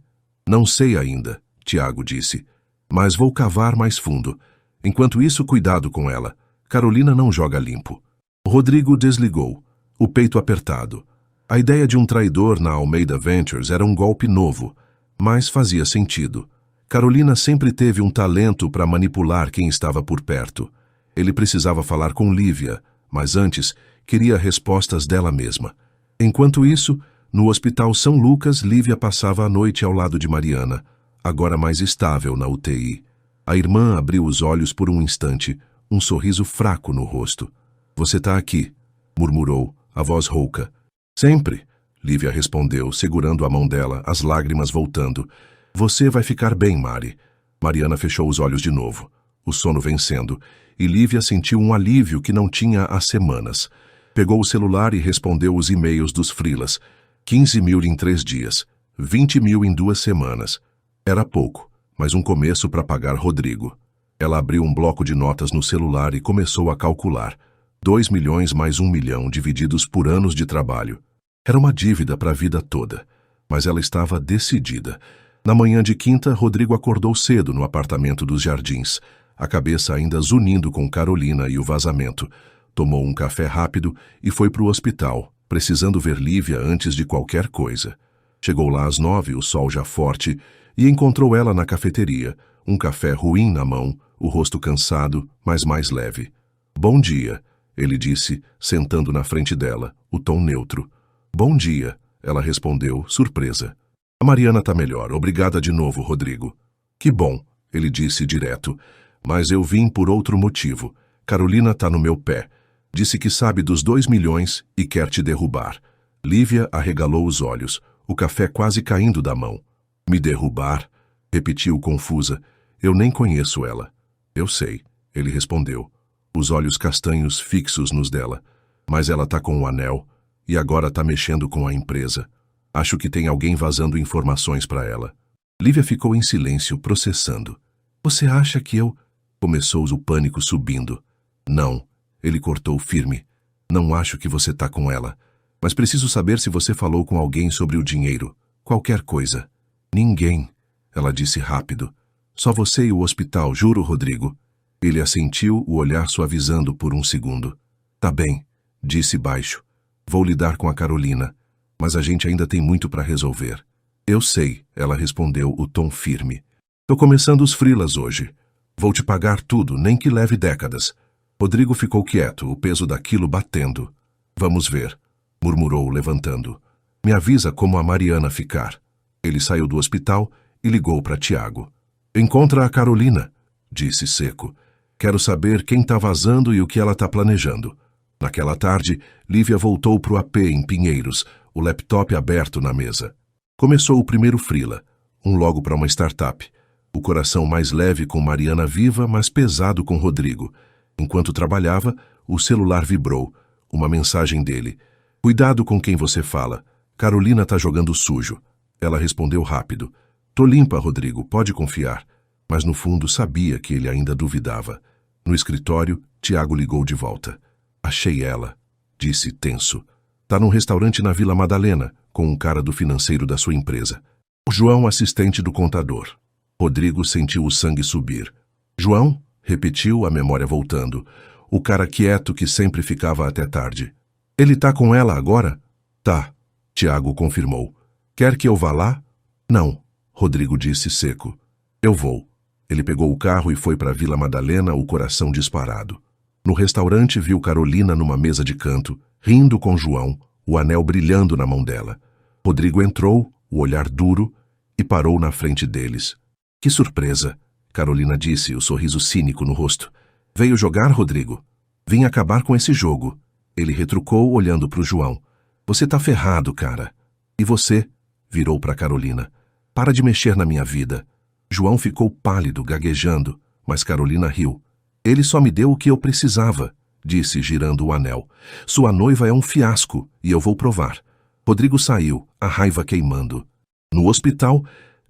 Não sei ainda, Tiago disse. Mas vou cavar mais fundo. Enquanto isso, cuidado com ela. Carolina não joga limpo. Rodrigo desligou, o peito apertado. A ideia de um traidor na Almeida Ventures era um golpe novo, mas fazia sentido. Carolina sempre teve um talento para manipular quem estava por perto. Ele precisava falar com Lívia, mas antes queria respostas dela mesma. Enquanto isso, no Hospital São Lucas, Lívia passava a noite ao lado de Mariana, agora mais estável na UTI. A irmã abriu os olhos por um instante, um sorriso fraco no rosto. Você tá aqui, murmurou, a voz rouca. Sempre, Lívia respondeu, segurando a mão dela, as lágrimas voltando. Você vai ficar bem, Mari. Mariana fechou os olhos de novo, o sono vencendo, e Lívia sentiu um alívio que não tinha há semanas. Pegou o celular e respondeu os e-mails dos freelas. 15 mil em 3 dias, 20 mil em 2 semanas. Era pouco, mas um começo para pagar Rodrigo. Ela abriu um bloco de notas no celular e começou a calcular. 2 milhões mais 1 milhão divididos por anos de trabalho. Era uma dívida para a vida toda, mas ela estava decidida. Na manhã de quinta, Rodrigo acordou cedo no apartamento dos Jardins, a cabeça ainda zunindo com Carolina e o vazamento. Tomou um café rápido e foi para o hospital, precisando ver Lívia antes de qualquer coisa. Chegou lá às 9, o sol já forte, e encontrou ela na cafeteria, um café ruim na mão, o rosto cansado, mas mais leve. "Bom dia", ele disse, sentando na frente dela, o tom neutro. "Bom dia", ela respondeu, surpresa. "A Mariana tá melhor, obrigada de novo, Rodrigo." "Que bom", ele disse direto, "mas eu vim por outro motivo. Carolina tá no meu pé. Disse que sabe dos 2 milhões e quer te derrubar." Lívia arregalou os olhos, o café quase caindo da mão. "Me derrubar?", repetiu confusa. "Eu nem conheço ela." "Eu sei", ele respondeu, os olhos castanhos fixos nos dela. "Mas ela tá com o anel e agora tá mexendo com a empresa. Acho que tem alguém vazando informações para ela." Lívia ficou em silêncio, processando. "Você acha que eu..." Começou o pânico subindo. "Não", ele cortou firme. "Não acho que você tá com ela. Mas preciso saber se você falou com alguém sobre o dinheiro. Qualquer coisa." "Ninguém", ela disse rápido. "Só você e o hospital, juro, Rodrigo." Ele assentiu, o olhar suavizando por um segundo. "Tá bem", disse baixo. "Vou lidar com a Carolina, mas a gente ainda tem muito para resolver." "Eu sei", ela respondeu, o tom firme. "Tô começando os freelas hoje. Vou te pagar tudo, nem que leve décadas." Rodrigo ficou quieto, o peso daquilo batendo. "Vamos ver", murmurou, levantando. "Me avisa como a Mariana ficar." Ele saiu do hospital e ligou para Tiago. "Encontra a Carolina", disse seco. "Quero saber quem tá vazando e o que ela tá planejando." Naquela tarde, Lívia voltou pro AP em Pinheiros, o laptop aberto na mesa. Começou o primeiro freela, um logo para uma startup. O coração mais leve com Mariana viva, mas pesado com Rodrigo. Enquanto trabalhava, o celular vibrou. Uma mensagem dele. "Cuidado com quem você fala. Carolina tá jogando sujo." Ela respondeu rápido. "Tô limpa, Rodrigo, pode confiar." Mas no fundo sabia que ele ainda duvidava. No escritório, Tiago ligou de volta. "Achei ela", disse tenso. "Tá num restaurante na Vila Madalena, com um cara do financeiro da sua empresa. O João, assistente do contador." Rodrigo sentiu o sangue subir. "João?", repetiu, a memória voltando. "O cara quieto que sempre ficava até tarde." "Ele tá com ela agora?" "Tá", Tiago confirmou. "Quer que eu vá lá?" "Não", Rodrigo disse seco. "Eu vou." Ele pegou o carro e foi para a Vila Madalena, o coração disparado. No restaurante viu Carolina numa mesa de canto, rindo com João, o anel brilhando na mão dela. Rodrigo entrou, o olhar duro, e parou na frente deles. "Que surpresa", Carolina disse, o sorriso cínico no rosto. "Veio jogar, Rodrigo?" "Vim acabar com esse jogo", ele retrucou, olhando para o João. "Você tá ferrado, cara." "E você?", virou para Carolina. "Para de mexer na minha vida." João ficou pálido, gaguejando, mas Carolina riu. "Ele só me deu o que eu precisava", disse, girando o anel. "Sua noiva é um fiasco, e eu vou provar." Rodrigo saiu, a raiva queimando. No hospital,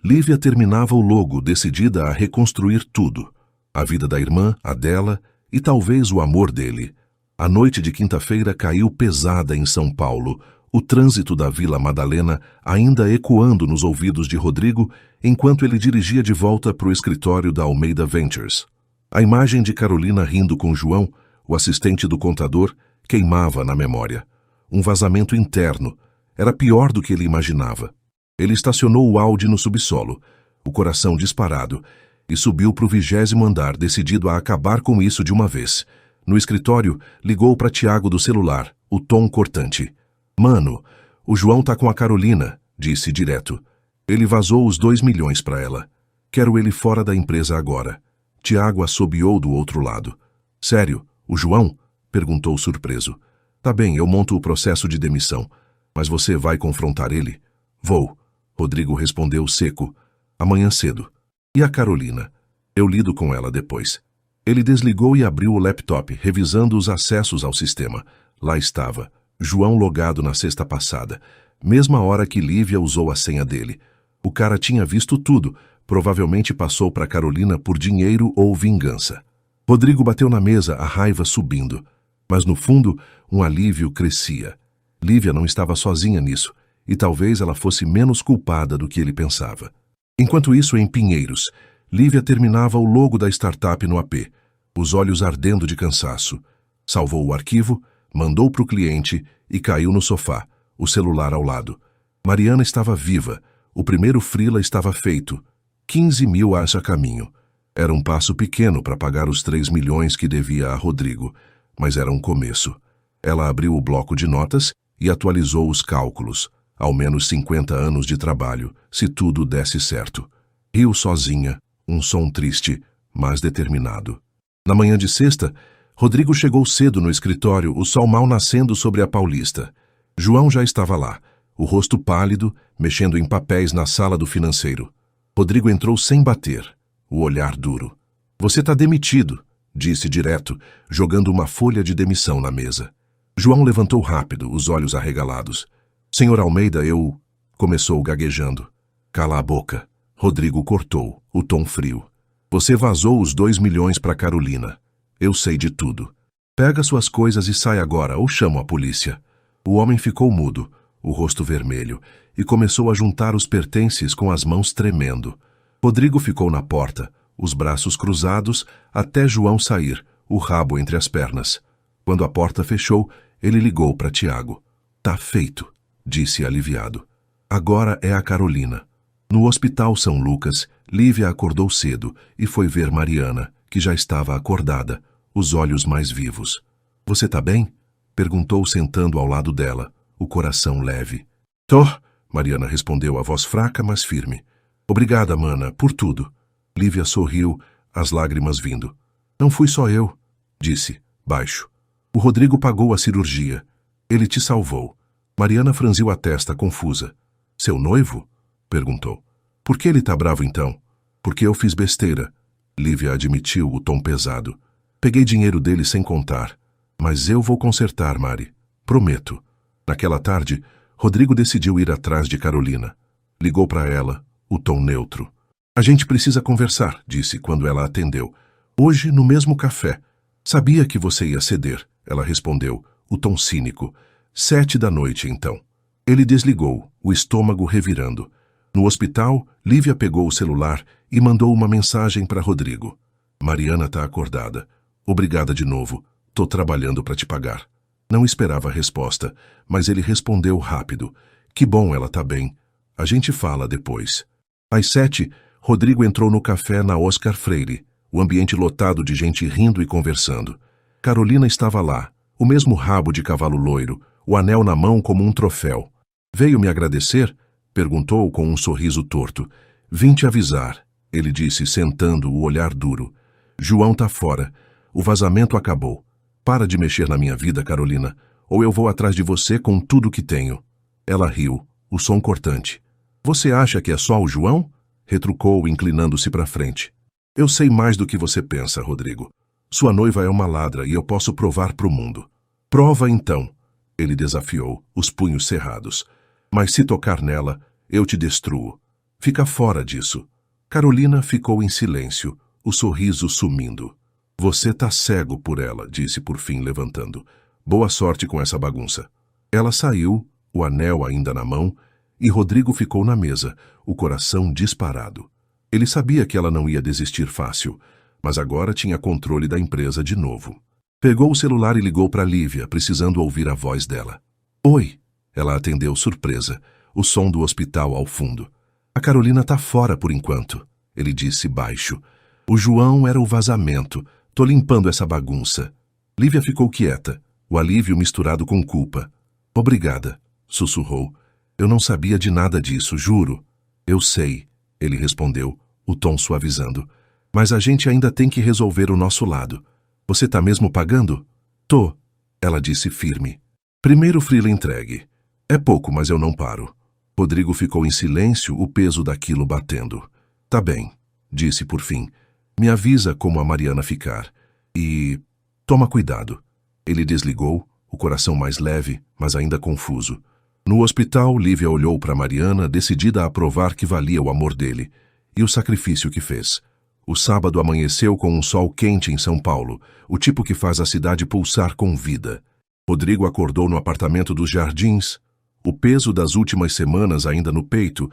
Lívia terminava o logo, decidida a reconstruir tudo. A vida da irmã, a dela e talvez o amor dele. A noite de quinta-feira caiu pesada em São Paulo, o trânsito da Vila Madalena ainda ecoando nos ouvidos de Rodrigo enquanto ele dirigia de volta para o escritório da Almeida Ventures. A imagem de Carolina rindo com João, o assistente do contador, queimava na memória. Um vazamento interno. Era pior do que ele imaginava. Ele estacionou o Audi no subsolo, o coração disparado, e subiu para o 20º andar, decidido a acabar com isso de uma vez. No escritório, ligou para Tiago do celular, o tom cortante. "Mano, o João tá com a Carolina", disse direto. "Ele vazou os 2 milhões para ela. Quero ele fora da empresa agora." Tiago assobiou do outro lado. "Sério, o João?", perguntou surpreso. "Tá bem, eu monto o processo de demissão. Mas você vai confrontar ele?" "Vou", Rodrigo respondeu seco. "Amanhã cedo." "E a Carolina?" "Eu lido com ela depois." Ele desligou e abriu o laptop, revisando os acessos ao sistema. Lá estava. João logado na sexta passada, mesma hora que Lívia usou a senha dele. O cara tinha visto tudo, provavelmente passou para Carolina por dinheiro ou vingança. Rodrigo bateu na mesa, a raiva subindo. Mas no fundo, um alívio crescia. Lívia não estava sozinha nisso, e talvez ela fosse menos culpada do que ele pensava. Enquanto isso, em Pinheiros, Lívia terminava o logo da startup no AP, os olhos ardendo de cansaço. Salvou o arquivo, mandou para o cliente e caiu no sofá, o celular ao lado. Mariana estava viva, o primeiro freela estava feito, 15 mil a caminho. Era um passo pequeno para pagar os 3 milhões que devia a Rodrigo, mas era um começo. Ela abriu o bloco de notas e atualizou os cálculos. Ao menos 50 anos de trabalho, se tudo desse certo. Riu sozinha, um som triste, mas determinado. Na manhã de sexta, Rodrigo chegou cedo no escritório, o sol mal nascendo sobre a Paulista. João já estava lá, o rosto pálido, mexendo em papéis na sala do financeiro. Rodrigo entrou sem bater, o olhar duro. "Você está demitido", disse direto, jogando uma folha de demissão na mesa. João levantou rápido, os olhos arregalados. "Senhor Almeida, eu..." começou gaguejando. "Cala a boca." Rodrigo cortou, o tom frio. "Você vazou os 2 milhões para Carolina. Eu sei de tudo. Pega suas coisas e sai agora, ou chamo a polícia." O homem ficou mudo, o rosto vermelho, e começou a juntar os pertences com as mãos tremendo. Rodrigo ficou na porta, os braços cruzados, até João sair, o rabo entre as pernas. Quando a porta fechou, ele ligou para Tiago. "Tá feito", disse aliviado. "Agora é a Carolina." No Hospital São Lucas, Lívia acordou cedo e foi ver Mariana, que já estava acordada, os olhos mais vivos. "Você tá bem?" perguntou sentando ao lado dela, o coração leve. "Tô", Mariana respondeu a voz fraca, mas firme. "Obrigada, mana, por tudo." Lívia sorriu, as lágrimas vindo. "Não fui só eu", disse, baixo. "O Rodrigo pagou a cirurgia. Ele te salvou." Mariana franziu a testa, confusa. "Seu noivo?" perguntou. "Por que ele tá bravo então?" "Porque eu fiz besteira." Lívia admitiu, o tom pesado. "Peguei dinheiro dele sem contar. Mas eu vou consertar, Mari. Prometo." Naquela tarde, Rodrigo decidiu ir atrás de Carolina. Ligou para ela, o tom neutro. "A gente precisa conversar", disse quando ela atendeu. "Hoje, no mesmo café." "Sabia que você ia ceder", ela respondeu, o tom cínico. 7 da noite, então. Ele desligou, o estômago revirando. No hospital, Lívia pegou o celular e mandou uma mensagem para Rodrigo. "Mariana tá acordada. Obrigada de novo. Tô trabalhando para te pagar." Não esperava a resposta, mas ele respondeu rápido. "Que bom, ela tá bem. A gente fala depois." Às 7, Rodrigo entrou no café na Oscar Freire, o ambiente lotado de gente rindo e conversando. Carolina estava lá, o mesmo rabo de cavalo loiro, o anel na mão como um troféu. "Veio me agradecer?" perguntou com um sorriso torto. "Vim te avisar", ele disse, sentando, o olhar duro. "João tá fora. O vazamento acabou. Para de mexer na minha vida, Carolina, ou eu vou atrás de você com tudo que tenho." Ela riu, o som cortante. "Você acha que é só o João?" retrucou, inclinando-se para frente. "Eu sei mais do que você pensa, Rodrigo. Sua noiva é uma ladra e eu posso provar para o mundo." "Prova então", ele desafiou, os punhos cerrados. "Mas se tocar nela, eu te destruo. Fica fora disso." Carolina ficou em silêncio, o sorriso sumindo. "Você tá cego por ela", disse por fim, levantando. "Boa sorte com essa bagunça." Ela saiu, o anel ainda na mão, e Rodrigo ficou na mesa, o coração disparado. Ele sabia que ela não ia desistir fácil, mas agora tinha controle da empresa de novo. Pegou o celular e ligou para Lívia, precisando ouvir a voz dela. "Oi", ela atendeu surpresa, o som do hospital ao fundo. "A Carolina tá fora por enquanto", ele disse baixo. "O João era o vazamento. Tô limpando essa bagunça." Lívia ficou quieta, o alívio misturado com culpa. "Obrigada", sussurrou. "Eu não sabia de nada disso, juro." "Eu sei", ele respondeu, o tom suavizando. "Mas a gente ainda tem que resolver o nosso lado. Você tá mesmo pagando?" "Tô", ela disse firme. "Primeiro freela entregue. É pouco, mas eu não paro." Rodrigo ficou em silêncio, o peso daquilo batendo. "Tá bem", disse por fim. "Me avisa como a Mariana ficar. E... toma cuidado." Ele desligou, o coração mais leve, mas ainda confuso. No hospital, Lívia olhou para Mariana, decidida a provar que valia o amor dele e o sacrifício que fez. O sábado amanheceu com um sol quente em São Paulo, o tipo que faz a cidade pulsar com vida. Rodrigo acordou no apartamento dos Jardins, o peso das últimas semanas ainda no peito,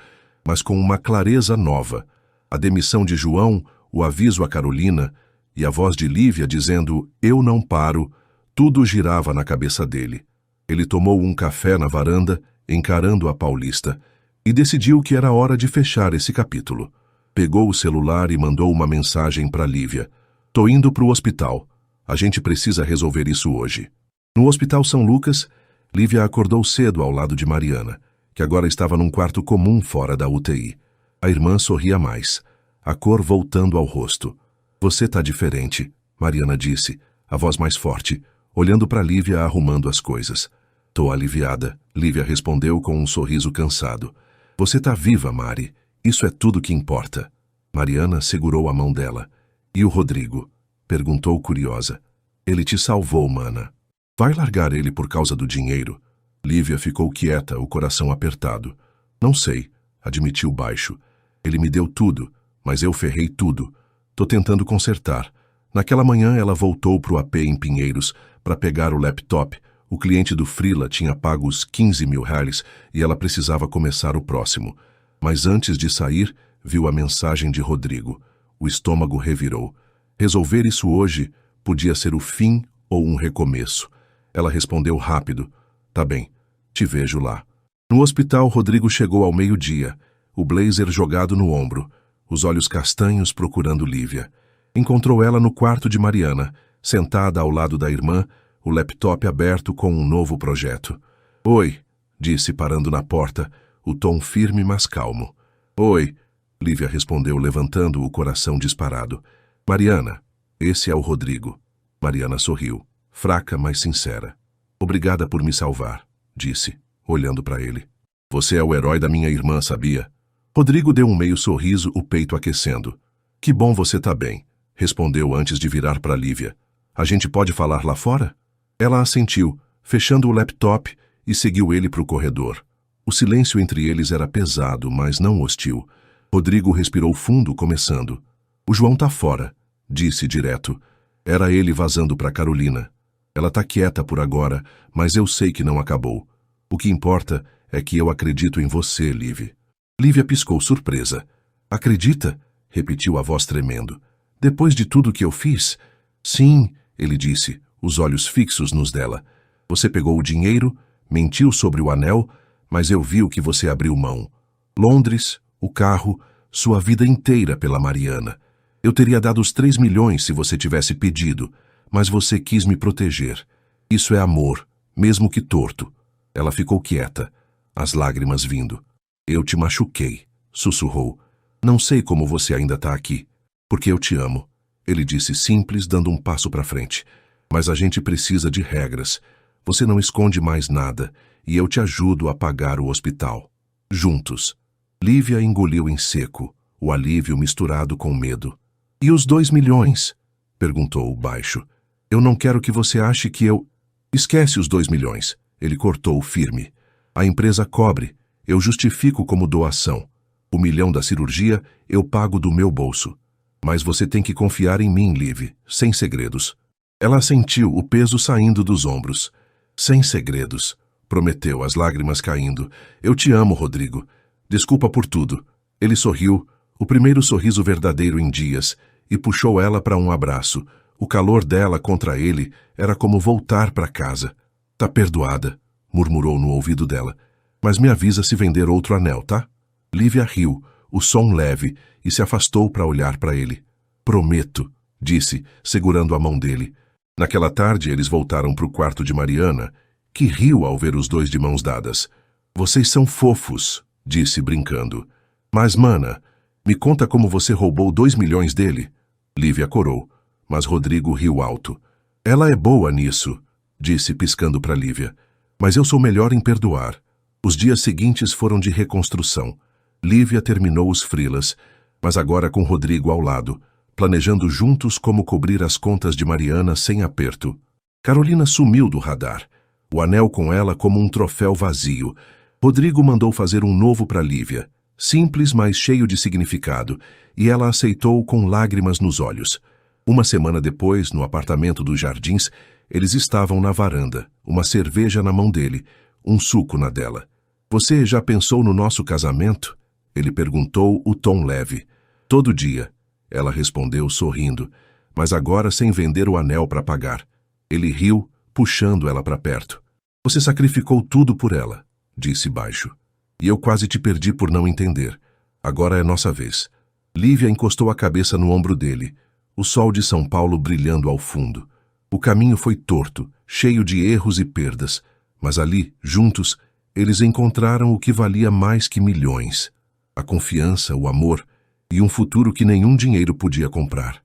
mas com uma clareza nova. A demissão de João, o aviso a Carolina e a voz de Lívia dizendo "eu não paro", tudo girava na cabeça dele. Ele tomou um café na varanda, encarando a Paulista, e decidiu que era hora de fechar esse capítulo. Pegou o celular e mandou uma mensagem para Lívia. "Tô indo pro hospital. A gente precisa resolver isso hoje." No Hospital São Lucas, Lívia acordou cedo ao lado de Mariana, que agora estava num quarto comum fora da UTI. A irmã sorria mais, a cor voltando ao rosto. "Você tá diferente", Mariana disse, a voz mais forte, olhando para Lívia arrumando as coisas. "Tô aliviada", Lívia respondeu com um sorriso cansado. "Você tá viva, Mari. Isso é tudo que importa." Mariana segurou a mão dela. "E o Rodrigo?", perguntou curiosa. "Ele te salvou, mana. Vai largar ele por causa do dinheiro?" Lívia ficou quieta, o coração apertado. "Não sei", admitiu baixo. "Ele me deu tudo, mas eu ferrei tudo. Tô tentando consertar." Naquela manhã ela voltou pro AP em Pinheiros para pegar o laptop. O cliente do freela tinha pago os R$ 15.000 e ela precisava começar o próximo. Mas antes de sair, viu a mensagem de Rodrigo. O estômago revirou. Resolver isso hoje podia ser o fim ou um recomeço. Ela respondeu rápido. "Tá bem, te vejo lá." No hospital, Rodrigo chegou ao meio-dia, o blazer jogado no ombro, os olhos castanhos procurando Lívia. Encontrou ela no quarto de Mariana, sentada ao lado da irmã, o laptop aberto com um novo projeto. "Oi", disse parando na porta, o tom firme mas calmo. "Oi", Lívia respondeu levantando o coração disparado. "Mariana, esse é o Rodrigo." Mariana sorriu, fraca mas sincera. "Obrigada por me salvar", disse, olhando para ele. "Você é o herói da minha irmã, sabia?" Rodrigo deu um meio sorriso, o peito aquecendo. "Que bom você tá bem", respondeu antes de virar para Lívia. "A gente pode falar lá fora?" Ela assentiu, fechando o laptop, e seguiu ele para o corredor. O silêncio entre eles era pesado, mas não hostil. Rodrigo respirou fundo, começando. "O João tá fora", disse direto. Era ele vazando para Carolina. "Ela tá quieta por agora, mas eu sei que não acabou. O que importa é que eu acredito em você, Lívia." Lívia piscou surpresa. "Acredita?", repetiu a voz tremendo. "Depois de tudo que eu fiz?" "Sim", ele disse, os olhos fixos nos dela. "Você pegou o dinheiro, mentiu sobre o anel, mas eu vi o que você abriu mão. Londres, o carro, sua vida inteira pela Mariana. Eu teria dado os 3 milhões se você tivesse pedido, mas você quis me proteger. Isso é amor, mesmo que torto." Ela ficou quieta, as lágrimas vindo. "Eu te machuquei", sussurrou. "Não sei como você ainda tá aqui." "Porque eu te amo", ele disse simples, dando um passo para frente. "Mas a gente precisa de regras. Você não esconde mais nada, e eu te ajudo a pagar o hospital. Juntos." Lívia engoliu em seco, o alívio misturado com medo. "E os 2 milhões?", perguntou baixo. "Eu não quero que você ache que eu..." "Esquece os 2 milhões", ele cortou firme. "A empresa cobre, eu justifico como doação. O 1 milhão da cirurgia eu pago do meu bolso. Mas você tem que confiar em mim, Liv, sem segredos." Ela sentiu o peso saindo dos ombros. "Sem segredos", prometeu, as lágrimas caindo. "Eu te amo, Rodrigo. Desculpa por tudo." Ele sorriu, o primeiro sorriso verdadeiro em dias, e puxou ela para um abraço. O calor dela contra ele era como voltar para casa. "Tá perdoada", murmurou no ouvido dela. "Mas me avisa se vender outro anel, tá?" Lívia riu, o som leve, e se afastou para olhar para ele. "Prometo", disse, segurando a mão dele. Naquela tarde, eles voltaram para o quarto de Mariana, que riu ao ver os dois de mãos dadas. "Vocês são fofos", disse brincando. "Mas, mana, me conta como você roubou 2 milhões dele." Lívia corou, mas Rodrigo riu alto. "Ela é boa nisso", disse piscando para Lívia. "Mas eu sou melhor em perdoar." Os dias seguintes foram de reconstrução. Lívia terminou os freelas, mas agora com Rodrigo ao lado, planejando juntos como cobrir as contas de Mariana sem aperto. Carolina sumiu do radar, o anel com ela como um troféu vazio. Rodrigo mandou fazer um novo para Lívia. simples, mas cheio de significado, e ela aceitou com lágrimas nos olhos. Uma semana depois, no apartamento dos Jardins, eles estavam na varanda, uma cerveja na mão dele, um suco na dela. Você já pensou no nosso casamento? Ele perguntou, o tom leve. Todo dia, ela respondeu sorrindo, mas agora sem vender o anel para pagar. Ele riu, puxando ela para perto. Você sacrificou tudo por ela, disse baixo. E eu quase te perdi por não entender. Agora é nossa vez. Lívia encostou a cabeça no ombro dele, o sol de São Paulo brilhando ao fundo. O caminho foi torto, cheio de erros e perdas, mas ali, juntos, eles encontraram o que valia mais que milhões. A confiança, o amor e um futuro que nenhum dinheiro podia comprar.